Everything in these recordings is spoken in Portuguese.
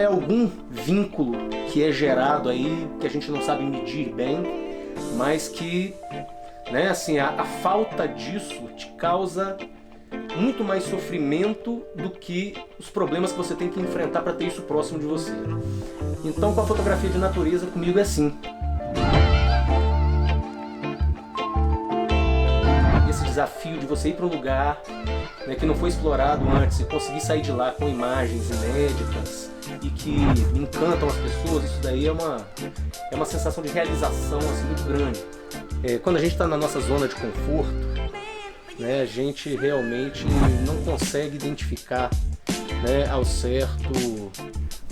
algum vínculo que é gerado aí, que a gente não sabe medir bem, mas que, né, assim, a falta disso te causa muito mais sofrimento do que os problemas que você tem que enfrentar para ter isso próximo de você. Então, com a fotografia de natureza, comigo é assim. Esse desafio de você ir para um lugar, né, que não foi explorado antes e conseguir sair de lá com imagens inéditas e que encantam as pessoas, isso daí é uma sensação de realização assim, muito grande. Quando a gente está na nossa zona de conforto, né, a gente realmente não consegue identificar, né, ao certo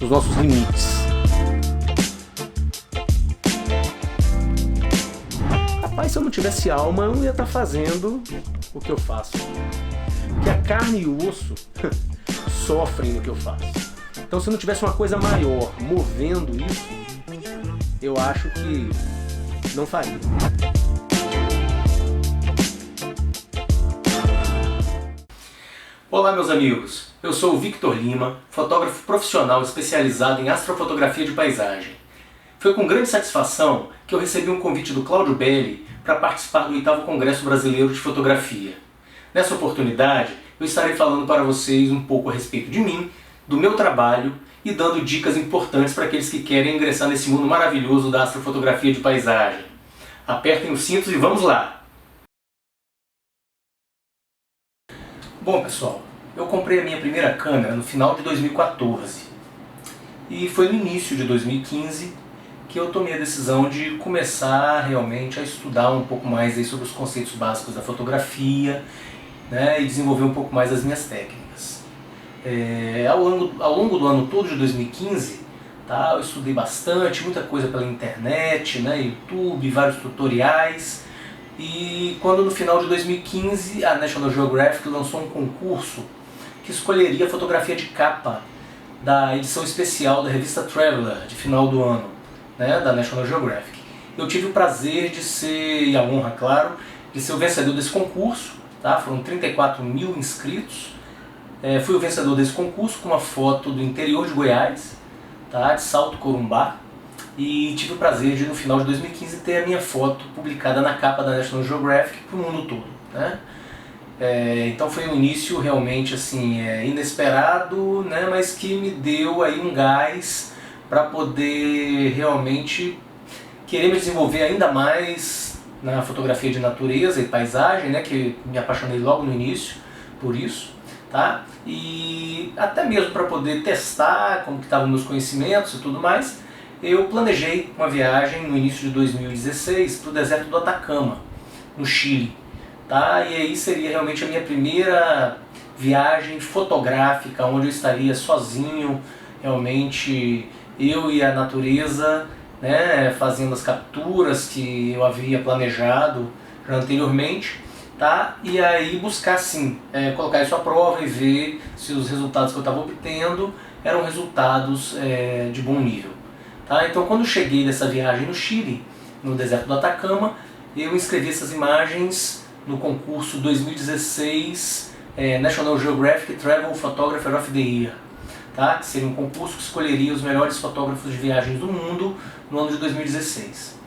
os nossos limites. Rapaz, se eu não tivesse alma, eu não ia estar fazendo o que eu faço. Porque a carne e o osso sofrem no que eu faço. Então, se não tivesse uma coisa maior movendo isso, eu acho que não faria. Olá, meus amigos. Eu sou o Victor Lima, fotógrafo profissional especializado em astrofotografia de paisagem. Foi com grande satisfação que eu recebi um convite do Cláudio Belli para participar do 8º Congresso Brasileiro de Fotografia. Nessa oportunidade, eu estarei falando para vocês um pouco a respeito de mim, do meu trabalho e dando dicas importantes para aqueles que querem ingressar nesse mundo maravilhoso da astrofotografia de paisagem. Apertem os cintos e vamos lá! Bom, pessoal, eu comprei a minha primeira câmera no final de 2014 e foi no início de 2015 que eu tomei a decisão de começar realmente a estudar um pouco mais aí sobre os conceitos básicos da fotografia, né, e desenvolver um pouco mais as minhas técnicas. Ao longo do ano todo de 2015, tá, eu estudei bastante, muita coisa pela internet, né, YouTube, vários tutoriais. E quando no final de 2015 a National Geographic lançou um concurso que escolheria a fotografia de capa da edição especial da revista Traveler de final do ano, né, da National Geographic. Eu tive o prazer de ser, e a honra, claro, de ser o vencedor desse concurso, tá? Foram 34 mil inscritos. Fui o vencedor desse concurso com uma foto do interior de Goiás, tá, de Salto Corumbá. E tive o prazer de, no final de 2015, ter a minha foto publicada na capa da National Geographic para o mundo todo, né? Então foi um início realmente assim, inesperado, né? Mas que me deu aí um gás para poder realmente querer me desenvolver ainda mais na fotografia de natureza e paisagem, né? Que me apaixonei logo no início por isso, tá? E até mesmo para poder testar como que estavam meus conhecimentos e tudo mais. Eu planejei uma viagem no início de 2016 para o deserto do Atacama, no Chile. Tá? E aí seria realmente a minha primeira viagem fotográfica, onde eu estaria sozinho, realmente eu e a natureza, né, fazendo as capturas que eu havia planejado já anteriormente. Tá? E aí buscar sim, colocar isso à prova e ver se os resultados que eu estava obtendo eram resultados de bom nível. Tá? Então, quando eu cheguei dessa viagem no Chile, no deserto do Atacama, eu inscrevi essas imagens no concurso 2016 National Geographic Travel Photographer of the Year, tá? Que seria um concurso que escolheria os melhores fotógrafos de viagens do mundo no ano de 2016.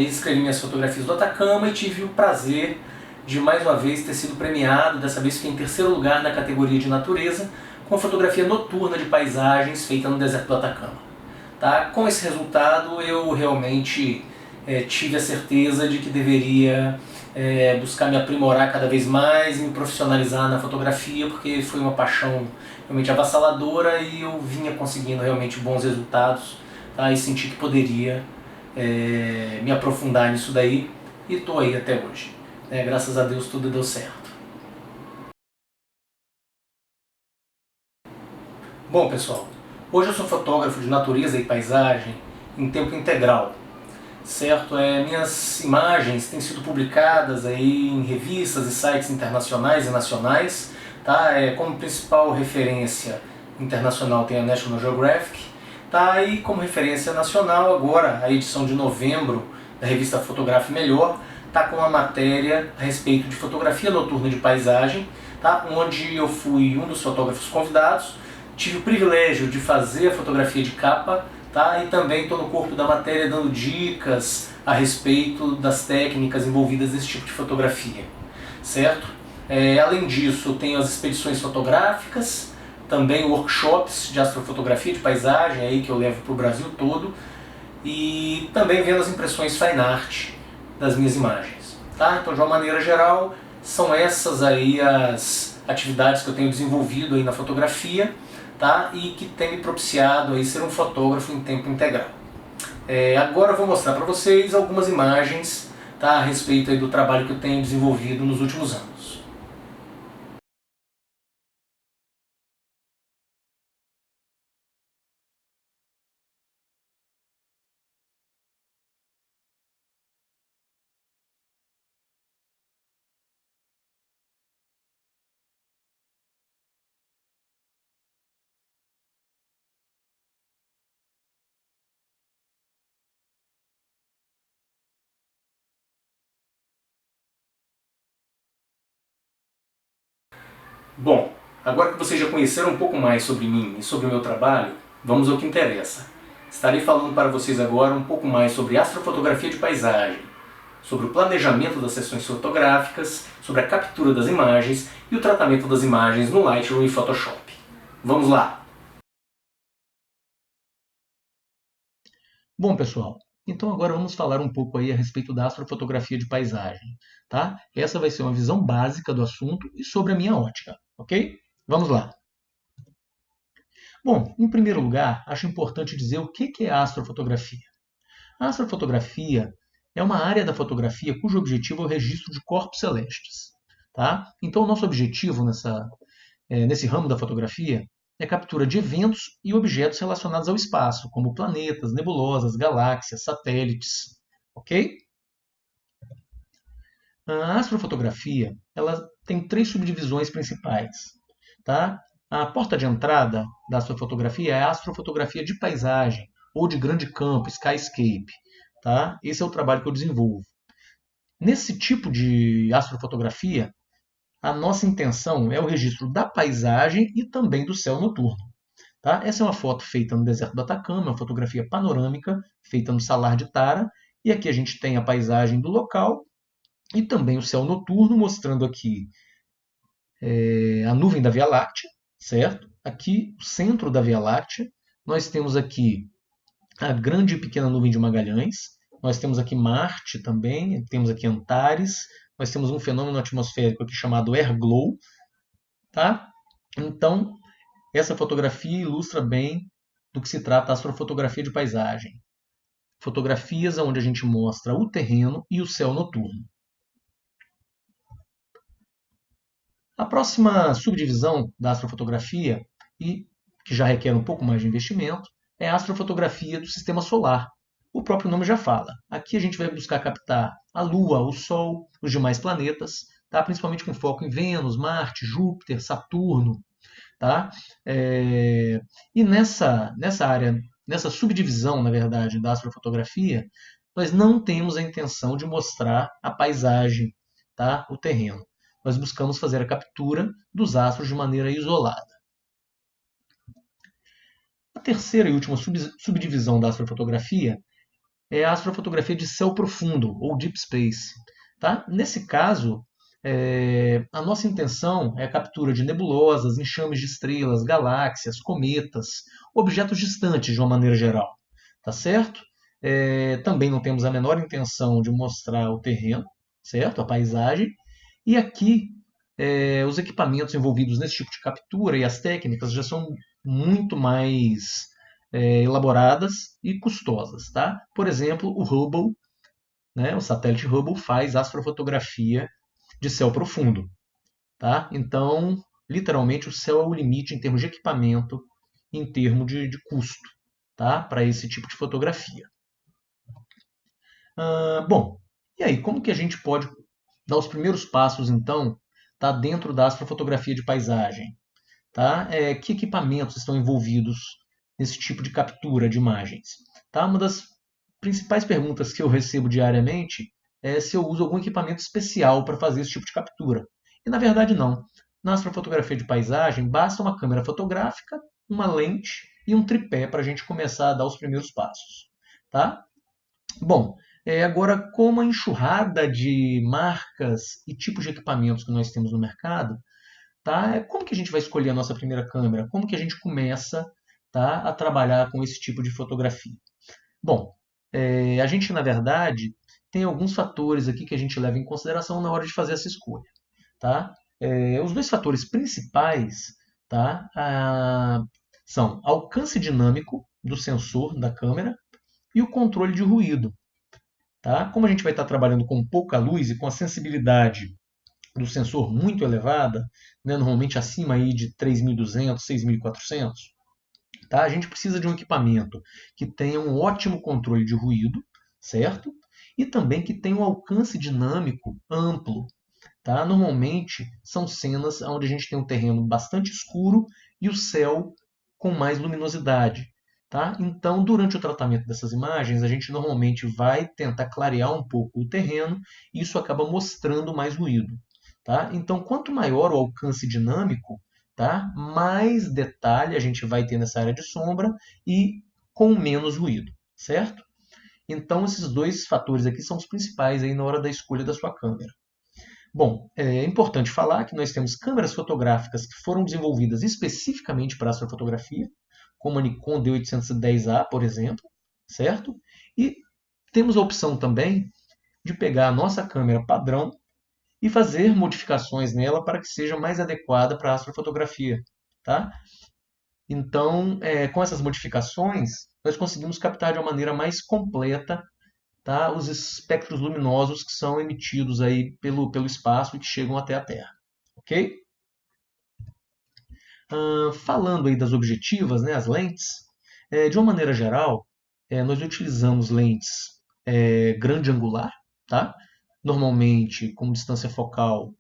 Escrevi minhas fotografias do Atacama e tive o prazer de mais uma vez ter sido premiado, dessa vez fiquei em terceiro lugar na categoria de natureza, com a fotografia noturna de paisagens feita no deserto do Atacama. Tá? Com esse resultado eu realmente tive a certeza de que deveria buscar me aprimorar cada vez mais e me profissionalizar na fotografia, porque foi uma paixão realmente avassaladora e eu vinha conseguindo realmente bons resultados, tá? E senti que poderia me aprofundar nisso daí e estou aí até hoje. Graças a Deus tudo deu certo. Bom, pessoal, hoje eu sou fotógrafo de natureza e paisagem em tempo integral, certo? Minhas imagens têm sido publicadas aí em revistas e sites internacionais e nacionais, tá? Como principal referência internacional tem a National Geographic, tá? E como referência nacional agora a edição de novembro da revista Fotografe Melhor tá com uma matéria a respeito de fotografia noturna de paisagem, tá? Onde eu fui um dos fotógrafos convidados. tive o privilégio de fazer a fotografia de capa, tá? E também estou no corpo da matéria dando dicas a respeito das técnicas envolvidas nesse tipo de fotografia, certo? Além disso, eu tenho as expedições fotográficas, também workshops de astrofotografia de paisagem aí que eu levo para o Brasil todo, e também vendo as impressões fine art das minhas imagens, tá? Então, de uma maneira geral, são essas aí as atividades que eu tenho desenvolvido aí na fotografia, tá? E que tem me propiciado aí ser um fotógrafo em tempo integral. Agora eu vou mostrar para vocês algumas imagens, tá? A respeito aí do trabalho que eu tenho desenvolvido nos últimos anos. Bom, agora que vocês já conheceram um pouco mais sobre mim e sobre o meu trabalho, vamos ao que interessa. Estarei falando para vocês agora um pouco mais sobre astrofotografia de paisagem, sobre o planejamento das sessões fotográficas, sobre a captura das imagens e o tratamento das imagens no Lightroom e Photoshop. Vamos lá! Bom, pessoal, então agora vamos falar um pouco aí a respeito da astrofotografia de paisagem, tá? Essa vai ser uma visão básica do assunto e sobre a minha ótica, ok? Vamos lá! Bom, em primeiro lugar, acho importante dizer o que é a astrofotografia. A astrofotografia é uma área da fotografia cujo objetivo é o registro de corpos celestes. Tá? Então, o nosso objetivo nesse ramo da fotografia é a captura de eventos e objetos relacionados ao espaço, como planetas, nebulosas, galáxias, satélites. Ok? A astrofotografia ela tem três subdivisões principais. Tá? A porta de entrada da astrofotografia é a astrofotografia de paisagem, ou de grande campo, skyscape. Tá? Esse é o trabalho que eu desenvolvo. Nesse tipo de astrofotografia, a nossa intenção é o registro da paisagem e também do céu noturno. Tá? Essa é uma foto feita no deserto do Atacama, uma fotografia panorâmica feita no Salar de Tara. E aqui a gente tem a paisagem do local e também o céu noturno, mostrando aqui a nuvem da Via Láctea, certo? Aqui, o centro da Via Láctea. Nós temos aqui a grande e pequena nuvem de Magalhães. Nós temos aqui Marte também, temos aqui Antares. Nós temos um fenômeno atmosférico aqui chamado Airglow. Tá? Então, essa fotografia ilustra bem do que se trata a astrofotografia de paisagem. Fotografias onde a gente mostra o terreno e o céu noturno. A próxima subdivisão da astrofotografia, e que já requer um pouco mais de investimento, é a astrofotografia do sistema solar. O próprio nome já fala. Aqui a gente vai buscar captar a Lua, o Sol, os demais planetas, tá? Principalmente com foco em Vênus, Marte, Júpiter, Saturno. Tá? E nessa área, nessa subdivisão, na verdade, da astrofotografia, nós não temos a intenção de mostrar a paisagem, tá? O terreno. Nós buscamos fazer a captura dos astros de maneira isolada. A terceira e última subdivisão da astrofotografia é a astrofotografia de céu profundo, ou deep space. Tá? Nesse caso, a nossa intenção é a captura de nebulosas, enxames de estrelas, galáxias, cometas, objetos distantes de uma maneira geral. Tá certo? Também não temos a menor intenção de mostrar o terreno, certo? A paisagem. E aqui, os equipamentos envolvidos nesse tipo de captura e as técnicas já são muito mais elaboradas e custosas. Tá? Por exemplo, o Hubble, né, o satélite Hubble faz astrofotografia de céu profundo. Tá? Então, literalmente, o céu é o limite em termos de equipamento, em termos de custo, tá? Para esse tipo de fotografia. Bom, e aí, como que a gente pode dar os primeiros passos, então, tá, dentro da astrofotografia de paisagem? Tá? Que equipamentos estão envolvidos nesse tipo de captura de imagens? Tá? Uma das principais perguntas que eu recebo diariamente é se eu uso algum equipamento especial para fazer esse tipo de captura. E na verdade não. Na astrofotografia de paisagem basta uma câmera fotográfica, uma lente e um tripé para a gente começar a dar os primeiros passos. Tá? Bom, agora, como a enxurrada de marcas e tipos de equipamentos que nós temos no mercado, tá? Como que a gente vai escolher a nossa primeira câmera? Como que a gente começa, tá, a trabalhar com esse tipo de fotografia? Bom, a gente, na verdade, tem alguns fatores aqui que a gente leva em consideração na hora de fazer essa escolha. Tá? Os dois fatores principais, tá, são alcance dinâmico do sensor da câmera e o controle de ruído. Tá? Como a gente vai estar trabalhando com pouca luz e com a sensibilidade do sensor muito elevada, né, normalmente acima aí de 3.200, 6.400, tá? A gente precisa de um equipamento que tenha um ótimo controle de ruído, certo? E também que tenha um alcance dinâmico amplo. Tá? Normalmente são cenas onde a gente tem um terreno bastante escuro e o céu com mais luminosidade. Tá? Então, durante o tratamento dessas imagens, a gente normalmente vai tentar clarear um pouco o terreno e isso acaba mostrando mais ruído. Tá? Então, quanto maior o alcance dinâmico, tá? Mais detalhe a gente vai ter nessa área de sombra e com menos ruído, certo? Então, esses dois fatores aqui são os principais aí na hora da escolha da sua câmera. Bom, é importante falar que nós temos câmeras fotográficas que foram desenvolvidas especificamente para astrofotografia, como a Nikon D810A, por exemplo, certo? E temos a opção também de pegar a nossa câmera padrão e fazer modificações nela para que seja mais adequada para a astrofotografia, tá? Então, com essas modificações, nós conseguimos captar de uma maneira mais completa, tá, os espectros luminosos que são emitidos aí pelo espaço e que chegam até a Terra. Ok? Falando aí das objetivas, né, as lentes, de uma maneira geral, nós utilizamos lentes grande angular, tá? Normalmente com distância focal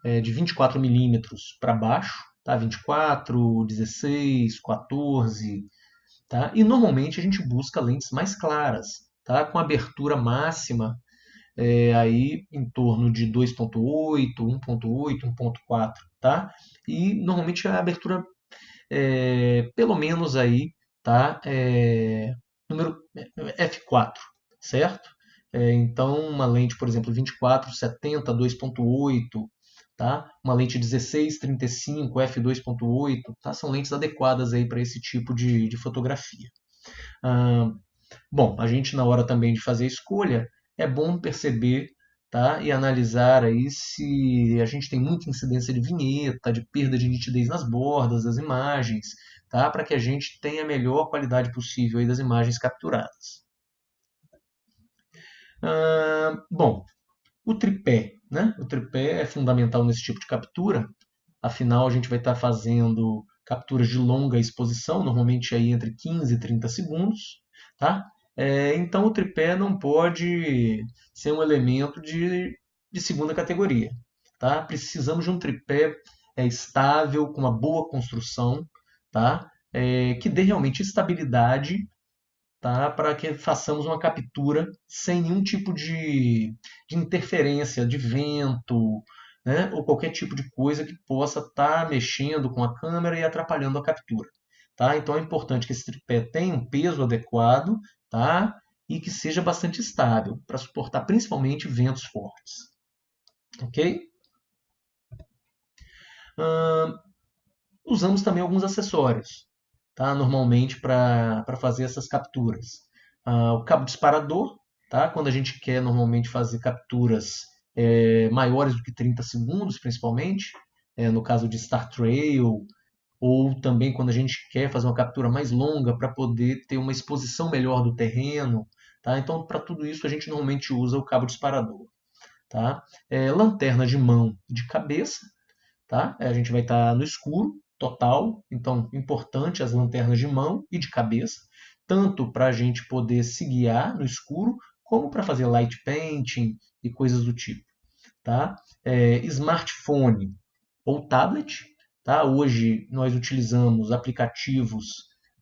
de 24 milímetros para baixo, tá? 24, 16, 14, tá? E normalmente a gente busca lentes mais claras, tá? Com abertura máxima aí em torno de 2.8, 1.8, 1.4, tá? E normalmente a abertura pelo menos aí, tá? Número f4, certo? Então uma lente, por exemplo, 24, 70, 2.8, tá? Uma lente 16, 35, f2.8, tá? São lentes adequadas aí para esse tipo de fotografia. Ah, Bom, a gente na hora também de fazer a escolha, é bom perceber, tá, e analisar aí se a gente tem muita incidência de vinheta, de perda de nitidez nas bordas das imagens, tá, para que a gente tenha a melhor qualidade possível aí das imagens capturadas. Bom, o tripé, né? O tripé é fundamental nesse tipo de captura, afinal a gente vai estar fazendo capturas de longa exposição, normalmente aí entre 15 e 30 segundos, tá? Então o tripé não pode ser um elemento de segunda categoria, tá? Precisamos de um tripé estável, com uma boa construção, tá? Que dê realmente estabilidade, tá? Para que façamos uma captura sem nenhum tipo de interferência de vento, né? Ou qualquer tipo de coisa que possa estar mexendo com a câmera e atrapalhando a captura. Tá? Então é importante que esse tripé tenha um peso adequado, tá? E que seja bastante estável para suportar principalmente ventos fortes. Ok? Usamos também alguns acessórios, tá? Normalmente para fazer essas capturas. O cabo disparador, tá? Quando a gente quer normalmente fazer capturas maiores do que 30 segundos, principalmente, no caso de Star Trail, ou também quando a gente quer fazer uma captura mais longa para poder ter uma exposição melhor do terreno. Tá? Então, para tudo isso, a gente normalmente usa o cabo disparador. Tá? Lanterna de mão e de cabeça, tá? A gente vai estar no escuro total, então importante as lanternas de mão e de cabeça, tanto para a gente poder se guiar no escuro, como para fazer light painting e coisas do tipo. Tá? Smartphone ou tablet, tá? Hoje nós utilizamos aplicativos,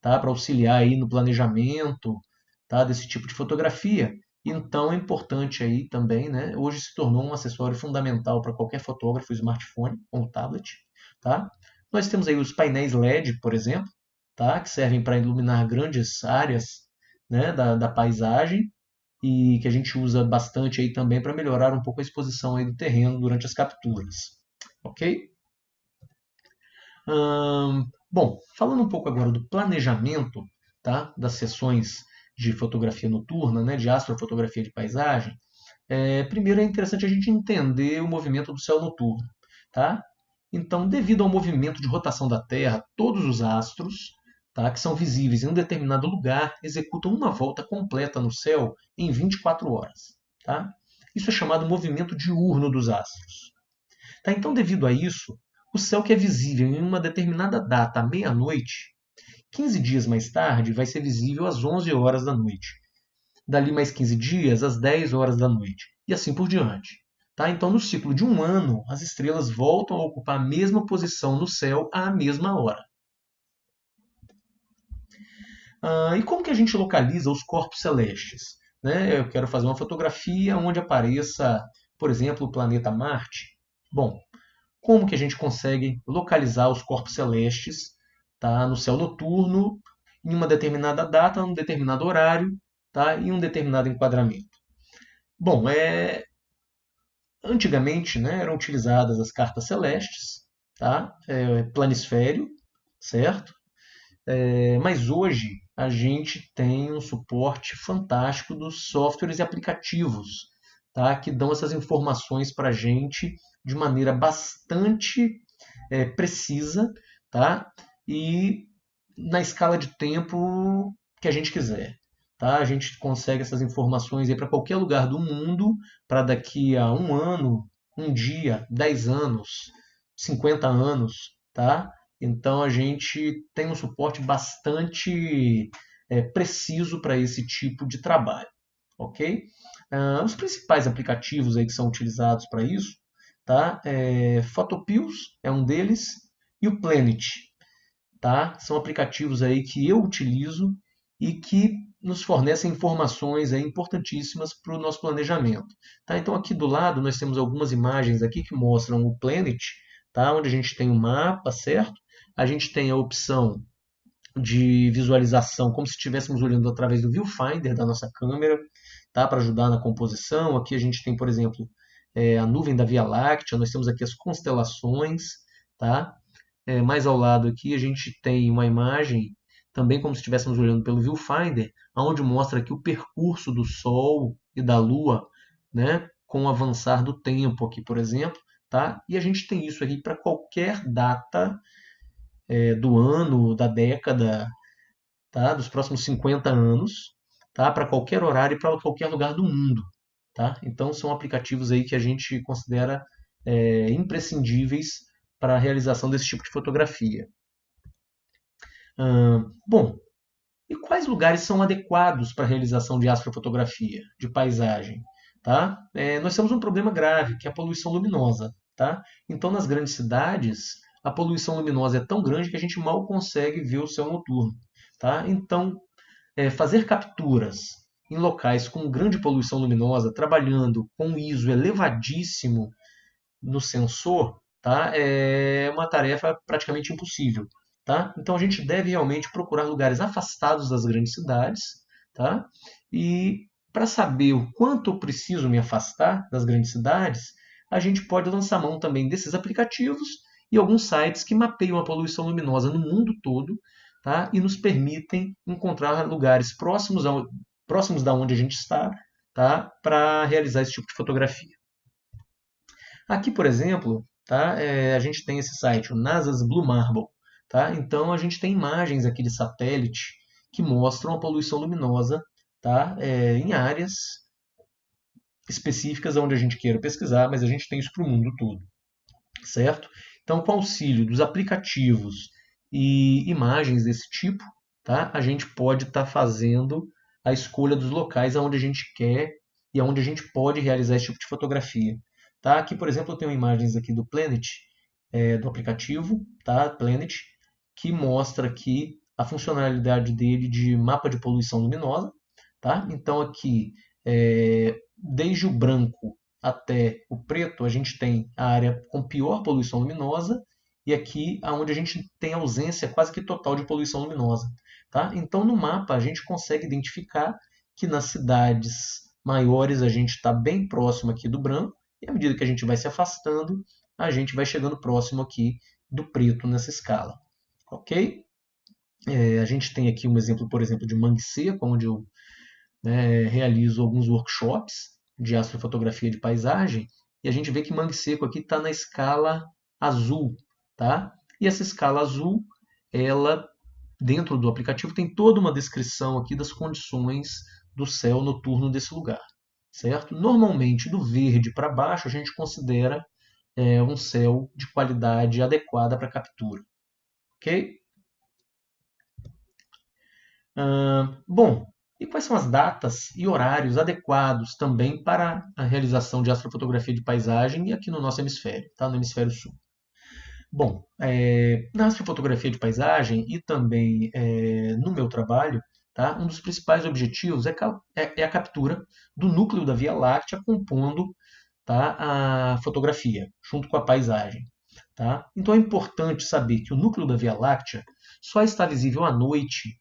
tá? Para auxiliar aí no planejamento, tá? Desse tipo de fotografia. Então é importante aí também, né? Hoje se tornou um acessório fundamental para qualquer fotógrafo, o smartphone ou tablet, tá? Nós temos aí os painéis LED, por exemplo, tá? Que servem para iluminar grandes áreas, né, da paisagem e que a gente usa bastante aí também para melhorar um pouco a exposição aí do terreno durante as capturas, ok? Bom, falando um pouco agora do planejamento, tá, das sessões de fotografia noturna, né, de astrofotografia de paisagem, primeiro é interessante a gente entender o movimento do céu noturno, tá? Então, devido ao movimento de rotação da Terra, todos os astros, tá, que são visíveis em um determinado lugar executam uma volta completa no céu em 24 horas. Tá? Isso é chamado movimento diurno dos astros. Tá? Então, devido a isso, o céu que é visível em uma determinada data à meia-noite, 15 dias mais tarde, vai ser visível às 11 horas da noite. Dali mais 15 dias, às 10 horas da noite. E assim por diante. Tá? Então, no ciclo de um ano, as estrelas voltam a ocupar a mesma posição no céu à mesma hora. E como que a gente localiza os corpos celestes? Né? Eu quero fazer uma fotografia onde apareça, por exemplo, o planeta Marte. Bom, como que a gente consegue localizar os corpos celestes, tá, no céu noturno, em uma determinada data, num determinado horário, tá, em um determinado enquadramento? Bom, antigamente, né, eram utilizadas as cartas celestes, tá, planisfério, certo? Mas hoje a gente tem um suporte fantástico dos softwares e aplicativos, tá, que dão essas informações para a gente de maneira bastante precisa, tá, e na escala de tempo que a gente quiser. Tá? A gente consegue essas informações para qualquer lugar do mundo, para daqui a um ano, um dia, 10 anos, 50 anos. Tá? Então a gente tem um suporte bastante preciso para esse tipo de trabalho. Ok? Os principais aplicativos aí que são utilizados para isso, tá? Photopills é um deles e o Planet, tá? São aplicativos aí que eu utilizo e que nos fornecem informações aí importantíssimas para o nosso planejamento. Tá? Então aqui do lado nós temos algumas imagens aqui que mostram o Planet, tá? Onde a gente tem um mapa, certo? A gente tem a opção de visualização como se estivéssemos olhando através do viewfinder da nossa câmera, tá? Para ajudar na composição. Aqui a gente tem, por exemplo, a nuvem da Via Láctea, nós temos aqui as constelações, tá? Mais ao lado aqui a gente tem uma imagem, também como se estivéssemos olhando pelo viewfinder, onde mostra aqui o percurso do Sol e da Lua, né, com o avançar do tempo aqui, por exemplo. Tá? E a gente tem isso aqui para qualquer data do ano, da década, tá? Dos próximos 50 anos, tá? Para qualquer horário e para qualquer lugar do mundo. Tá? Então são aplicativos aí que a gente considera imprescindíveis para a realização desse tipo de fotografia. Bom, e quais lugares são adequados para a realização de astrofotografia, de paisagem? Tá? Nós temos um problema grave, que é a poluição luminosa. Tá? Então, nas grandes cidades, a poluição luminosa é tão grande que a gente mal consegue ver o céu noturno. Tá? Então, fazer capturas em locais com grande poluição luminosa, trabalhando com ISO elevadíssimo no sensor, tá? É uma tarefa praticamente impossível. Tá? Então a gente deve realmente procurar lugares afastados das grandes cidades, tá? E para saber o quanto eu preciso me afastar das grandes cidades, a gente pode lançar mão também desses aplicativos e alguns sites que mapeiam a poluição luminosa no mundo todo, tá? E nos permitem encontrar lugares próximos da onde a gente está, tá? Para realizar esse tipo de fotografia. Aqui, por exemplo, tá? A gente tem esse site, o NASA's Blue Marble. Tá? Então a gente tem imagens aqui de satélite que mostram a poluição luminosa, tá? Em áreas específicas onde a gente queira pesquisar, mas a gente tem isso para o mundo todo. Certo? Então, com auxílio dos aplicativos e imagens desse tipo, tá? A gente pode estar fazendo a escolha dos locais aonde a gente quer e aonde a gente pode realizar esse tipo de fotografia. Tá? Aqui, por exemplo, eu tenho imagens aqui do Planet, do aplicativo, tá? Planet, que mostra aqui a funcionalidade dele de mapa de poluição luminosa. Tá? Então aqui, desde o branco até o preto, a gente tem a área com pior poluição luminosa e aqui onde a gente tem ausência quase que total de poluição luminosa. Tá? Então, no mapa, a gente consegue identificar que nas cidades maiores a gente está bem próximo aqui do branco, e à medida que a gente vai se afastando, a gente vai chegando próximo aqui do preto nessa escala. Ok? A gente tem aqui um exemplo, por exemplo, de Mangue Seco, onde eu realizo alguns workshops de astrofotografia de paisagem, e a gente vê que Mangue Seco aqui está na escala azul. Tá? E essa escala azul, ela, dentro do aplicativo, tem toda uma descrição aqui das condições do céu noturno desse lugar. Certo? Normalmente, do verde para baixo, a gente considera um céu de qualidade adequada para captura. Ok? Bom, e quais são as datas e horários adequados também para a realização de astrofotografia de paisagem e aqui no nosso hemisfério, tá? No hemisfério sul? Bom, na astrofotografia de paisagem e também no meu trabalho, tá? Um dos principais objetivos é a captura do núcleo da Via Láctea compondo, tá, a fotografia, junto com a paisagem. Tá? Então é importante saber que o núcleo da Via Láctea só está visível à noite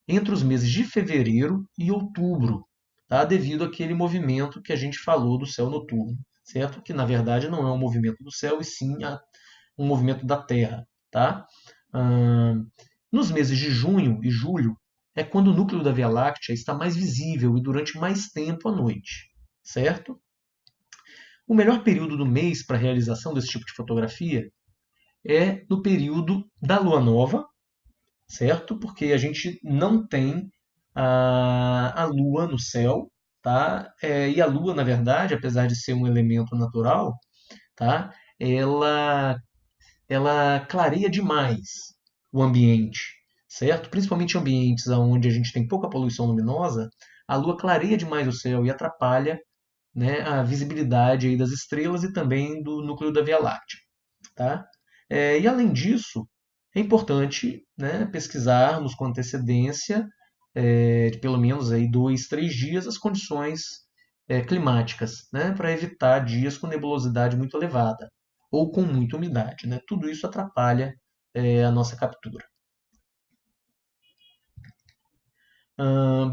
entre os meses de fevereiro e outubro, tá? Devido àquele movimento que a gente falou do céu noturno, certo? Que na verdade não é um movimento do céu, e sim um movimento da Terra. Tá? Nos meses de junho e julho é quando o núcleo da Via Láctea está mais visível e durante mais tempo à noite. Certo? O melhor período do mês para a realização desse tipo de fotografia é no período da lua nova, certo? Porque a gente não tem a lua no céu, tá? E a lua, na verdade, apesar de ser um elemento natural, tá? Ela clareia demais o ambiente, certo? Principalmente em ambientes onde a gente tem pouca poluição luminosa, a lua clareia demais o céu e atrapalha, né, a visibilidade aí das estrelas e também do núcleo da Via Láctea. Tá? E além disso, é importante, né, pesquisarmos com antecedência, de pelo menos aí 2, 3 dias, as condições climáticas, né, para evitar dias com nebulosidade muito elevada ou com muita umidade. Né? Tudo isso atrapalha a nossa captura.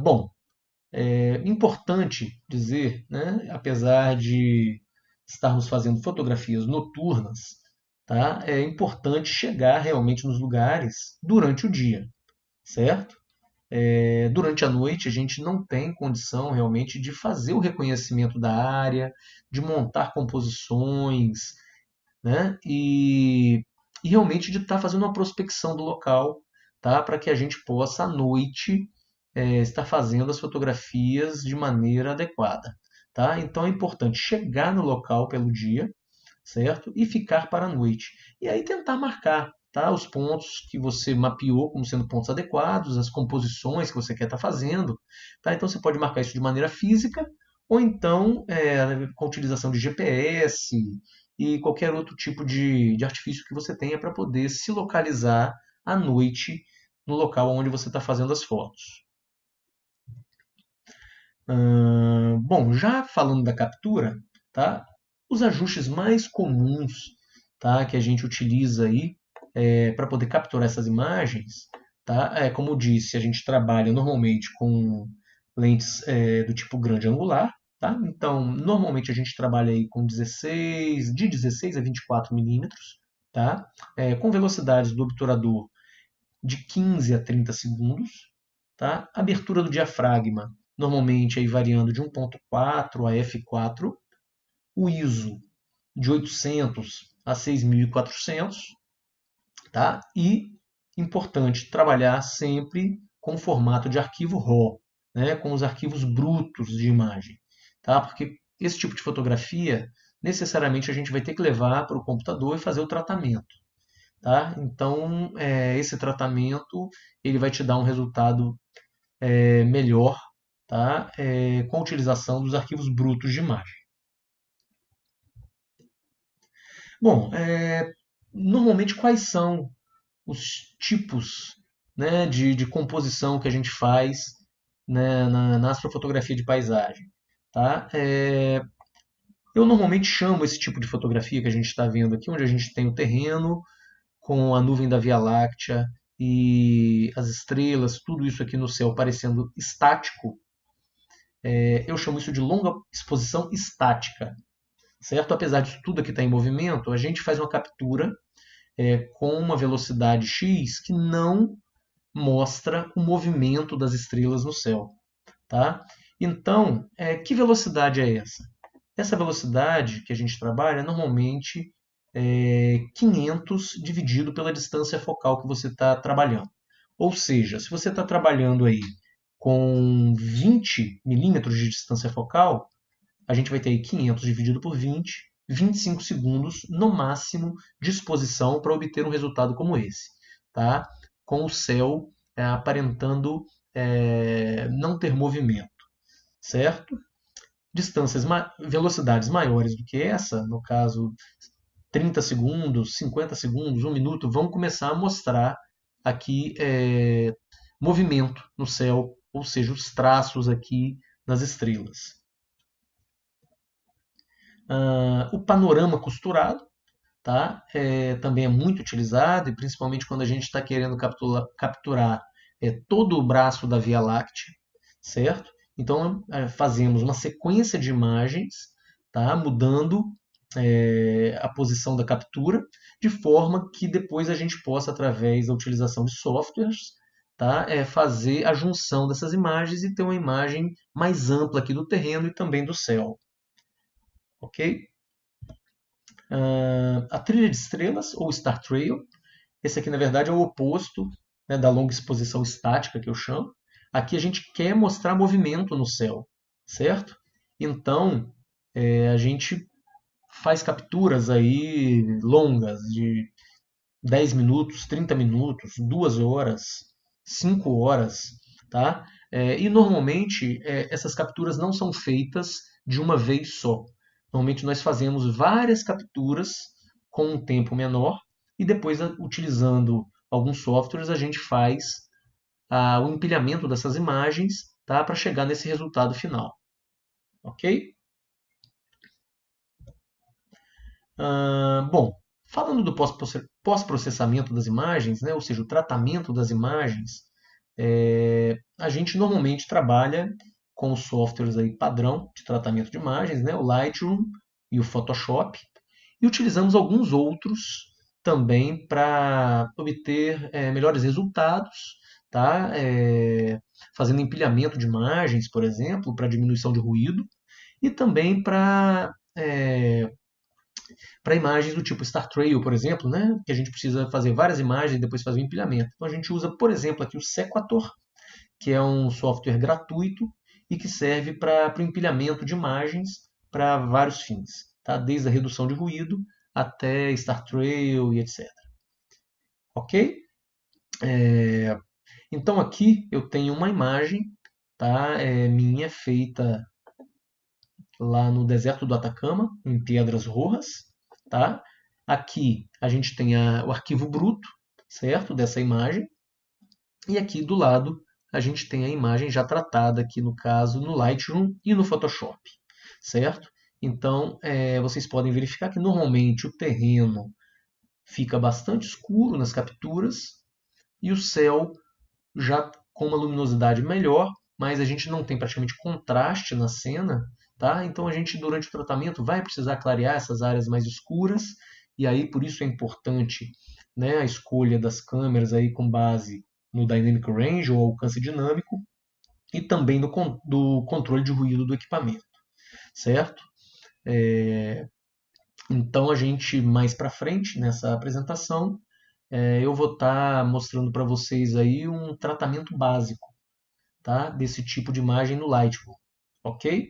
Bom, é importante dizer, né, apesar de estarmos fazendo fotografias noturnas, tá, é importante chegar realmente nos lugares durante o dia, certo? Durante a noite a gente não tem condição realmente de fazer o reconhecimento da área, de montar composições, né? E realmente de estar fazendo uma prospecção do local, tá? Para que a gente possa, à noite, estar fazendo as fotografias de maneira adequada. Tá? Então é importante chegar no local pelo dia, certo? E ficar para a noite. E aí tentar marcar, tá? Os pontos que você mapeou como sendo pontos adequados, as composições que você quer estar fazendo. Tá? Então você pode marcar isso de maneira física, ou então com a utilização de GPS e qualquer outro tipo de artifício que você tenha para poder se localizar à noite no local onde você está fazendo as fotos. Bom, já falando da captura, tá? Os ajustes mais comuns, tá, que a gente utiliza aí para poder capturar essas imagens, tá? Como eu disse, a gente trabalha normalmente com lentes do tipo grande angular, tá? Então, normalmente a gente trabalha aí com de 16 a 24 milímetros, tá? Com velocidades do obturador de 15 a 30 segundos, tá? Abertura do diafragma, normalmente aí variando de 1.4 a f4, o ISO de 800 a 6400, tá? E importante trabalhar sempre com o formato de arquivo RAW, né? Com os arquivos brutos de imagem, tá? Porque esse tipo de fotografia necessariamente a gente vai ter que levar para o computador e fazer o tratamento. Tá? Então, esse tratamento ele vai te dar um resultado melhor, tá? Com a utilização dos arquivos brutos de imagem. Bom, normalmente quais são os tipos, né, de composição que a gente faz, né, na astrofotografia de paisagem? Tá? Eu normalmente chamo esse tipo de fotografia que a gente está vendo aqui, onde a gente tem o terreno, com a nuvem da Via Láctea e as estrelas, tudo isso aqui no céu parecendo estático, eu chamo isso de longa exposição estática, certo? Apesar disso tudo aqui estar em movimento, a gente faz uma captura com uma velocidade x que não mostra o movimento das estrelas no céu, tá? Então, que velocidade é essa? Essa velocidade que a gente trabalha normalmente é 500 dividido pela distância focal que você está trabalhando. Ou seja, se você está trabalhando aí com 20 milímetros de distância focal, a gente vai ter aí 500 dividido por 20, 25 segundos no máximo de exposição para obter um resultado como esse, tá? Com o céu aparentando não ter movimento, certo? Velocidades maiores do que essa, no caso 30 segundos, 50 segundos, 1 minuto, vão começar a mostrar aqui movimento no céu, ou seja, os traços aqui nas estrelas. O panorama costurado, tá? Também é muito utilizado, e principalmente quando a gente está querendo capturar todo o braço da Via Láctea, certo? Então, fazemos uma sequência de imagens, tá? Mudando a posição da captura, de forma que depois a gente possa, através da utilização de softwares, tá? Fazer a junção dessas imagens e ter uma imagem mais ampla aqui do terreno e também do céu. Ok? A trilha de estrelas, ou Star Trail, esse aqui na verdade é o oposto, né, da longa exposição estática que eu chamo. Aqui a gente quer mostrar movimento no céu, certo? Então a gente faz capturas aí longas de 10 minutos, 30 minutos, 2 horas, 5 horas, tá? E normalmente essas capturas não são feitas de uma vez só. Normalmente nós fazemos várias capturas com um tempo menor e depois, utilizando alguns softwares, a gente faz o empilhamento dessas imagens, tá? Para chegar nesse resultado final. Ok? Bom, falando do pós-processamento das imagens, né, ou seja, o tratamento das imagens, a gente normalmente trabalha com os softwares aí padrão de tratamento de imagens, né, o Lightroom e o Photoshop, e utilizamos alguns outros também para obter melhores resultados, tá? Fazendo empilhamento de imagens, por exemplo, para diminuição de ruído, e também para imagens do tipo Star Trail, por exemplo, né? Que a gente precisa fazer várias imagens e depois fazer o empilhamento. Então a gente usa, por exemplo, aqui o Sequator, que é um software gratuito e que serve para o empilhamento de imagens para vários fins, tá? Desde a redução de ruído até Star Trail e etc. Ok? Então aqui eu tenho uma imagem, tá? Minha feita lá no deserto do Atacama, em Piedras Rojas, tá? Aqui a gente tem o arquivo bruto, certo? Dessa imagem. E aqui do lado a gente tem a imagem já tratada aqui no caso no Lightroom e no Photoshop, certo? Então vocês podem verificar que normalmente o terreno fica bastante escuro nas capturas e o céu já com uma luminosidade melhor, mas a gente não tem praticamente contraste na cena, tá? Então a gente durante o tratamento vai precisar clarear essas áreas mais escuras e aí por isso é importante, né, a escolha das câmeras aí com base no Dynamic Range ou alcance dinâmico e também do controle de ruído do equipamento, certo? Então a gente mais para frente nessa apresentação eu vou estar mostrando para vocês aí um tratamento básico, tá? Desse tipo de imagem no Lightroom, ok?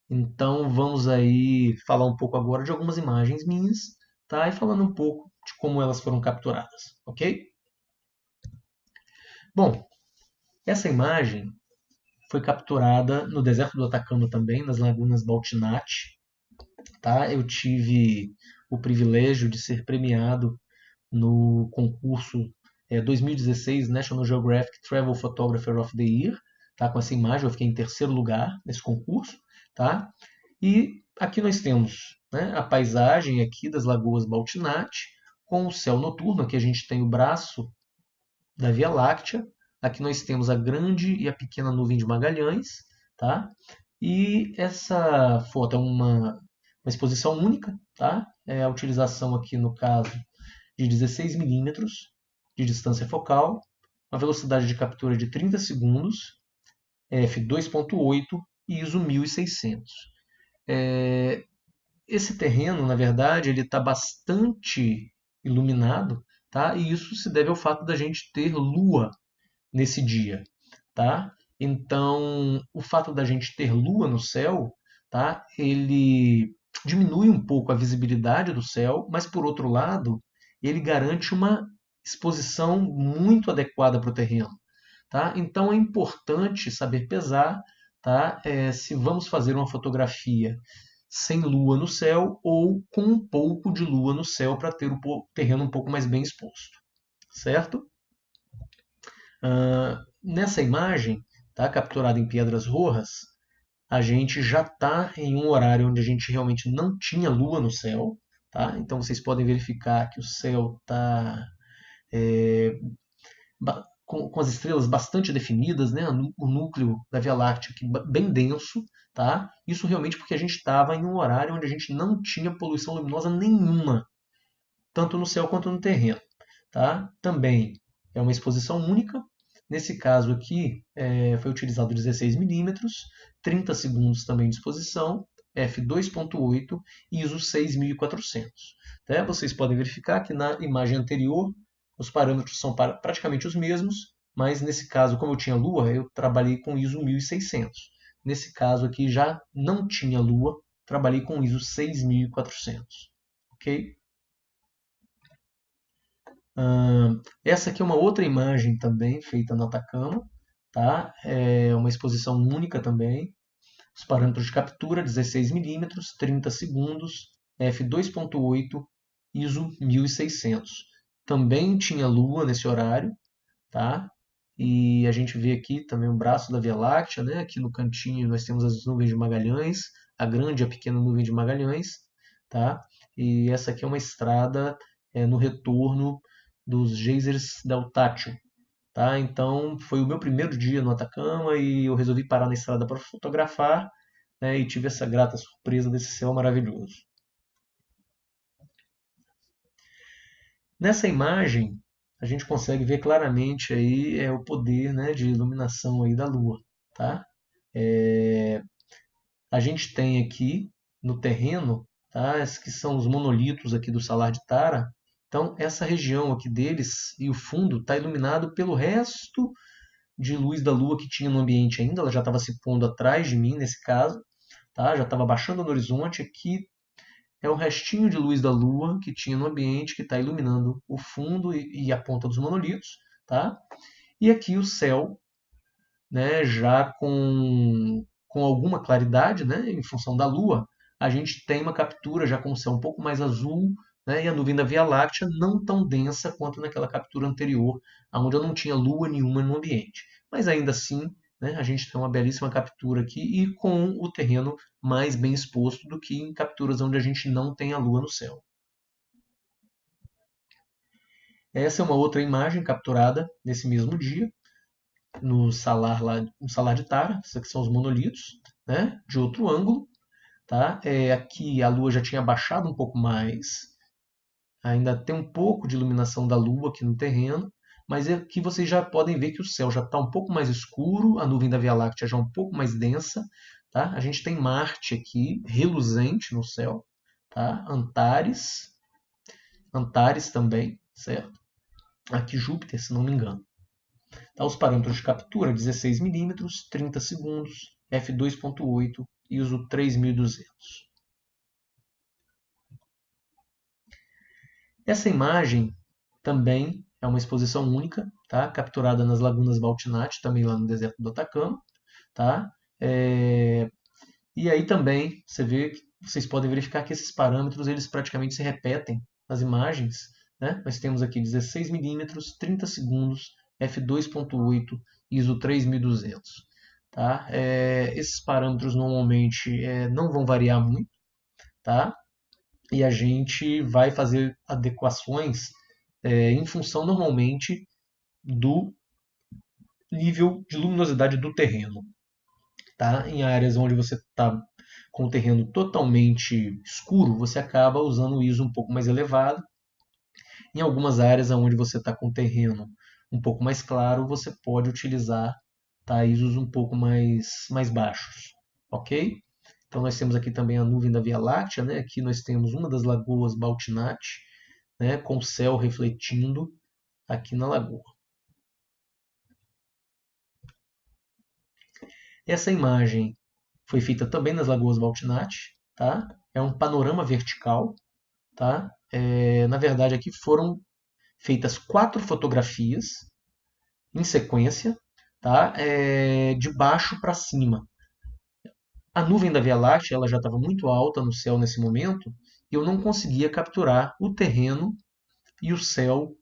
Então vamos aí falar um pouco agora de algumas imagens minhas, tá? E falando um pouco de como elas foram capturadas, ok? Bom, essa imagem foi capturada no deserto do Atacama também, nas lagunas Baltinate, tá? Eu tive o privilégio de ser premiado no concurso 2016 National Geographic Travel Photographer of the Year, tá? Com essa imagem eu fiquei em terceiro lugar nesse concurso, tá? E aqui nós temos, né, a paisagem aqui das Lagoas Baltinate com o céu noturno. Aqui a gente tem o braço da Via Láctea. Aqui nós temos a grande e a pequena nuvem de Magalhães, tá? E essa foto é uma exposição única, tá? É a utilização aqui no caso de 16 milímetros de distância focal, uma velocidade de captura de 30 segundos, f2.8 e ISO 1600. Esse terreno, na verdade, ele está bastante iluminado, tá? E isso se deve ao fato da gente ter lua nesse dia, tá? Então, o fato da gente ter lua no céu, tá? Ele diminui um pouco a visibilidade do céu, mas por outro lado, ele garante uma exposição muito adequada para o terreno, tá? Então é importante saber pesar, tá? Se vamos fazer uma fotografia sem lua no céu ou com um pouco de lua no céu para ter o terreno um pouco mais bem exposto, certo? Nessa imagem, tá, capturada em Pedras Rojas, a gente já está em um horário onde a gente realmente não tinha lua no céu. Tá? Então vocês podem verificar que o céu está com as estrelas bastante definidas, né? O núcleo da Via Láctea aqui bem denso. Tá? Isso realmente porque a gente estava em um horário onde a gente não tinha poluição luminosa nenhuma, tanto no céu quanto no terreno. Tá? Também é uma exposição única. Nesse caso aqui, foi utilizado 16 milímetros, 30 segundos também de exposição, f2.8 e ISO 6400. Vocês podem verificar que na imagem anterior os parâmetros são praticamente os mesmos, mas nesse caso, como eu tinha lua, eu trabalhei com ISO 1600. Nesse caso aqui já não tinha lua, trabalhei com ISO 6400. Ok? Essa aqui é uma outra imagem também feita no Atacama, tá? É uma exposição única também. Os parâmetros de captura 16 milímetros, 30 segundos, f2.8, ISO 1600. Também tinha lua nesse horário, tá? E a gente vê aqui também o braço da Via Láctea, né? Aqui no cantinho nós temos as nuvens de Magalhães, a grande e a pequena nuvem de Magalhães, tá? E essa aqui é uma estrada no retorno dos geysers del Táchira, tá? Então foi o meu primeiro dia no Atacama e eu resolvi parar na estrada para fotografar, né? E tive essa grata surpresa desse céu maravilhoso. Nessa imagem a gente consegue ver claramente aí o poder, né, de iluminação aí da Lua, tá? A gente tem aqui no terreno, tá, que são os monolitos aqui do Salar de Tara. Então essa região aqui deles e o fundo está iluminado pelo resto de luz da Lua que tinha no ambiente ainda. Ela já estava se pondo atrás de mim nesse caso, tá? Já estava baixando no horizonte. Aqui é o restinho de luz da Lua que tinha no ambiente, que está iluminando o fundo e a ponta dos monolitos. Tá? E aqui o céu, né, já com alguma claridade, né, em função da Lua, a gente tem uma captura já com o céu um pouco mais azul, né, e a nuvem da Via Láctea não tão densa quanto naquela captura anterior, onde eu não tinha lua nenhuma no ambiente. Mas ainda assim, né, a gente tem uma belíssima captura aqui e com o terreno mais bem exposto do que em capturas onde a gente não tem a lua no céu. Essa é uma outra imagem capturada nesse mesmo dia, no salar de Tara. Esses aqui são os monolitos, né, de outro ângulo. Tá? Aqui a lua já tinha baixado um pouco mais, ainda tem um pouco de iluminação da lua aqui no terreno, mas aqui vocês já podem ver que o céu já está um pouco mais escuro, a nuvem da Via Láctea já um pouco mais densa. Tá? A gente tem Marte aqui, reluzente no céu, tá? Antares também, certo? Aqui Júpiter, se não me engano. Tá? Os parâmetros de captura, 16 milímetros, 30 segundos, f2.8, ISO 3200. Essa imagem também é uma exposição única, tá? Capturada nas Lagunas Baltinate, também lá no deserto do Atacama. Tá? E aí também vocês podem verificar que esses parâmetros eles praticamente se repetem nas imagens. Né? Nós temos aqui 16 milímetros, 30 segundos, f2.8, ISO 3200. Tá? Esses parâmetros normalmente não vão variar muito. Tá? e a gente vai fazer adequações em função normalmente do nível de luminosidade do terreno. Tá? Em áreas onde você está com o terreno totalmente escuro, você acaba usando o ISO um pouco mais elevado. Em algumas áreas onde você está com o terreno um pouco mais claro, você pode utilizar, tá, ISOs um pouco mais baixos. Ok? Então nós temos aqui também a nuvem da Via Láctea, né? Aqui nós temos uma das lagoas Baltinate, né? Com o céu refletindo aqui na lagoa. Essa imagem foi feita também nas Lagoas Baltinate, tá? É um panorama vertical, tá? Na verdade, aqui foram feitas 4 fotografias em sequência, tá? De baixo para cima. A nuvem da Via Láctea ela já estava muito alta no céu nesse momento e eu não conseguia capturar o terreno e o céu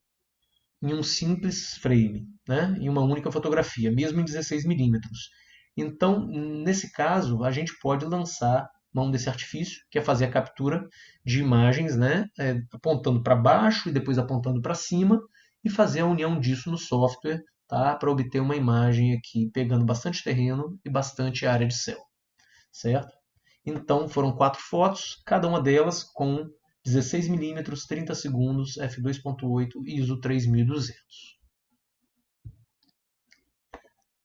em um simples frame, né? Em uma única fotografia, mesmo em 16 milímetros. Então, nesse caso, a gente pode lançar mão desse artifício, que é fazer a captura de imagens, né? Apontando para baixo e depois apontando para cima, e fazer a união disso no software, tá? Para obter uma imagem aqui pegando bastante terreno e bastante área de céu, certo? Então foram 4 fotos, cada uma delas com 16 milímetros, 30 segundos, f2.8 e ISO 3200.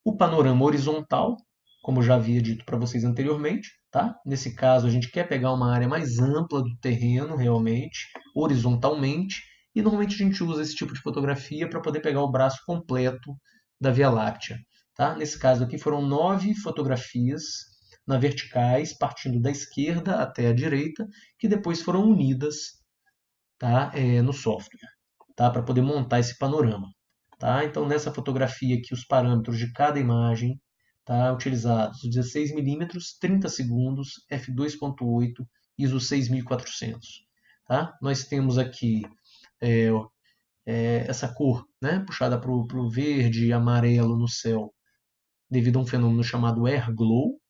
O panorama horizontal, como eu já havia dito para vocês anteriormente, tá? Nesse caso a gente quer pegar uma área mais ampla do terreno realmente, horizontalmente, e normalmente a gente usa esse tipo de fotografia para poder pegar o braço completo da Via Láctea. Tá? Nesse caso aqui foram 9 fotografias na verticais, partindo da esquerda até a direita, que depois foram unidas, tá? No software, tá? Para poder montar esse panorama. Tá? Então, nessa fotografia aqui, os parâmetros de cada imagem tá? Utilizados: 16 milímetros, 30 segundos, f2.8, ISO 6400. Tá? Nós temos aqui essa cor, né? Puxada para o verde e amarelo no céu, devido a um fenômeno chamado air glow,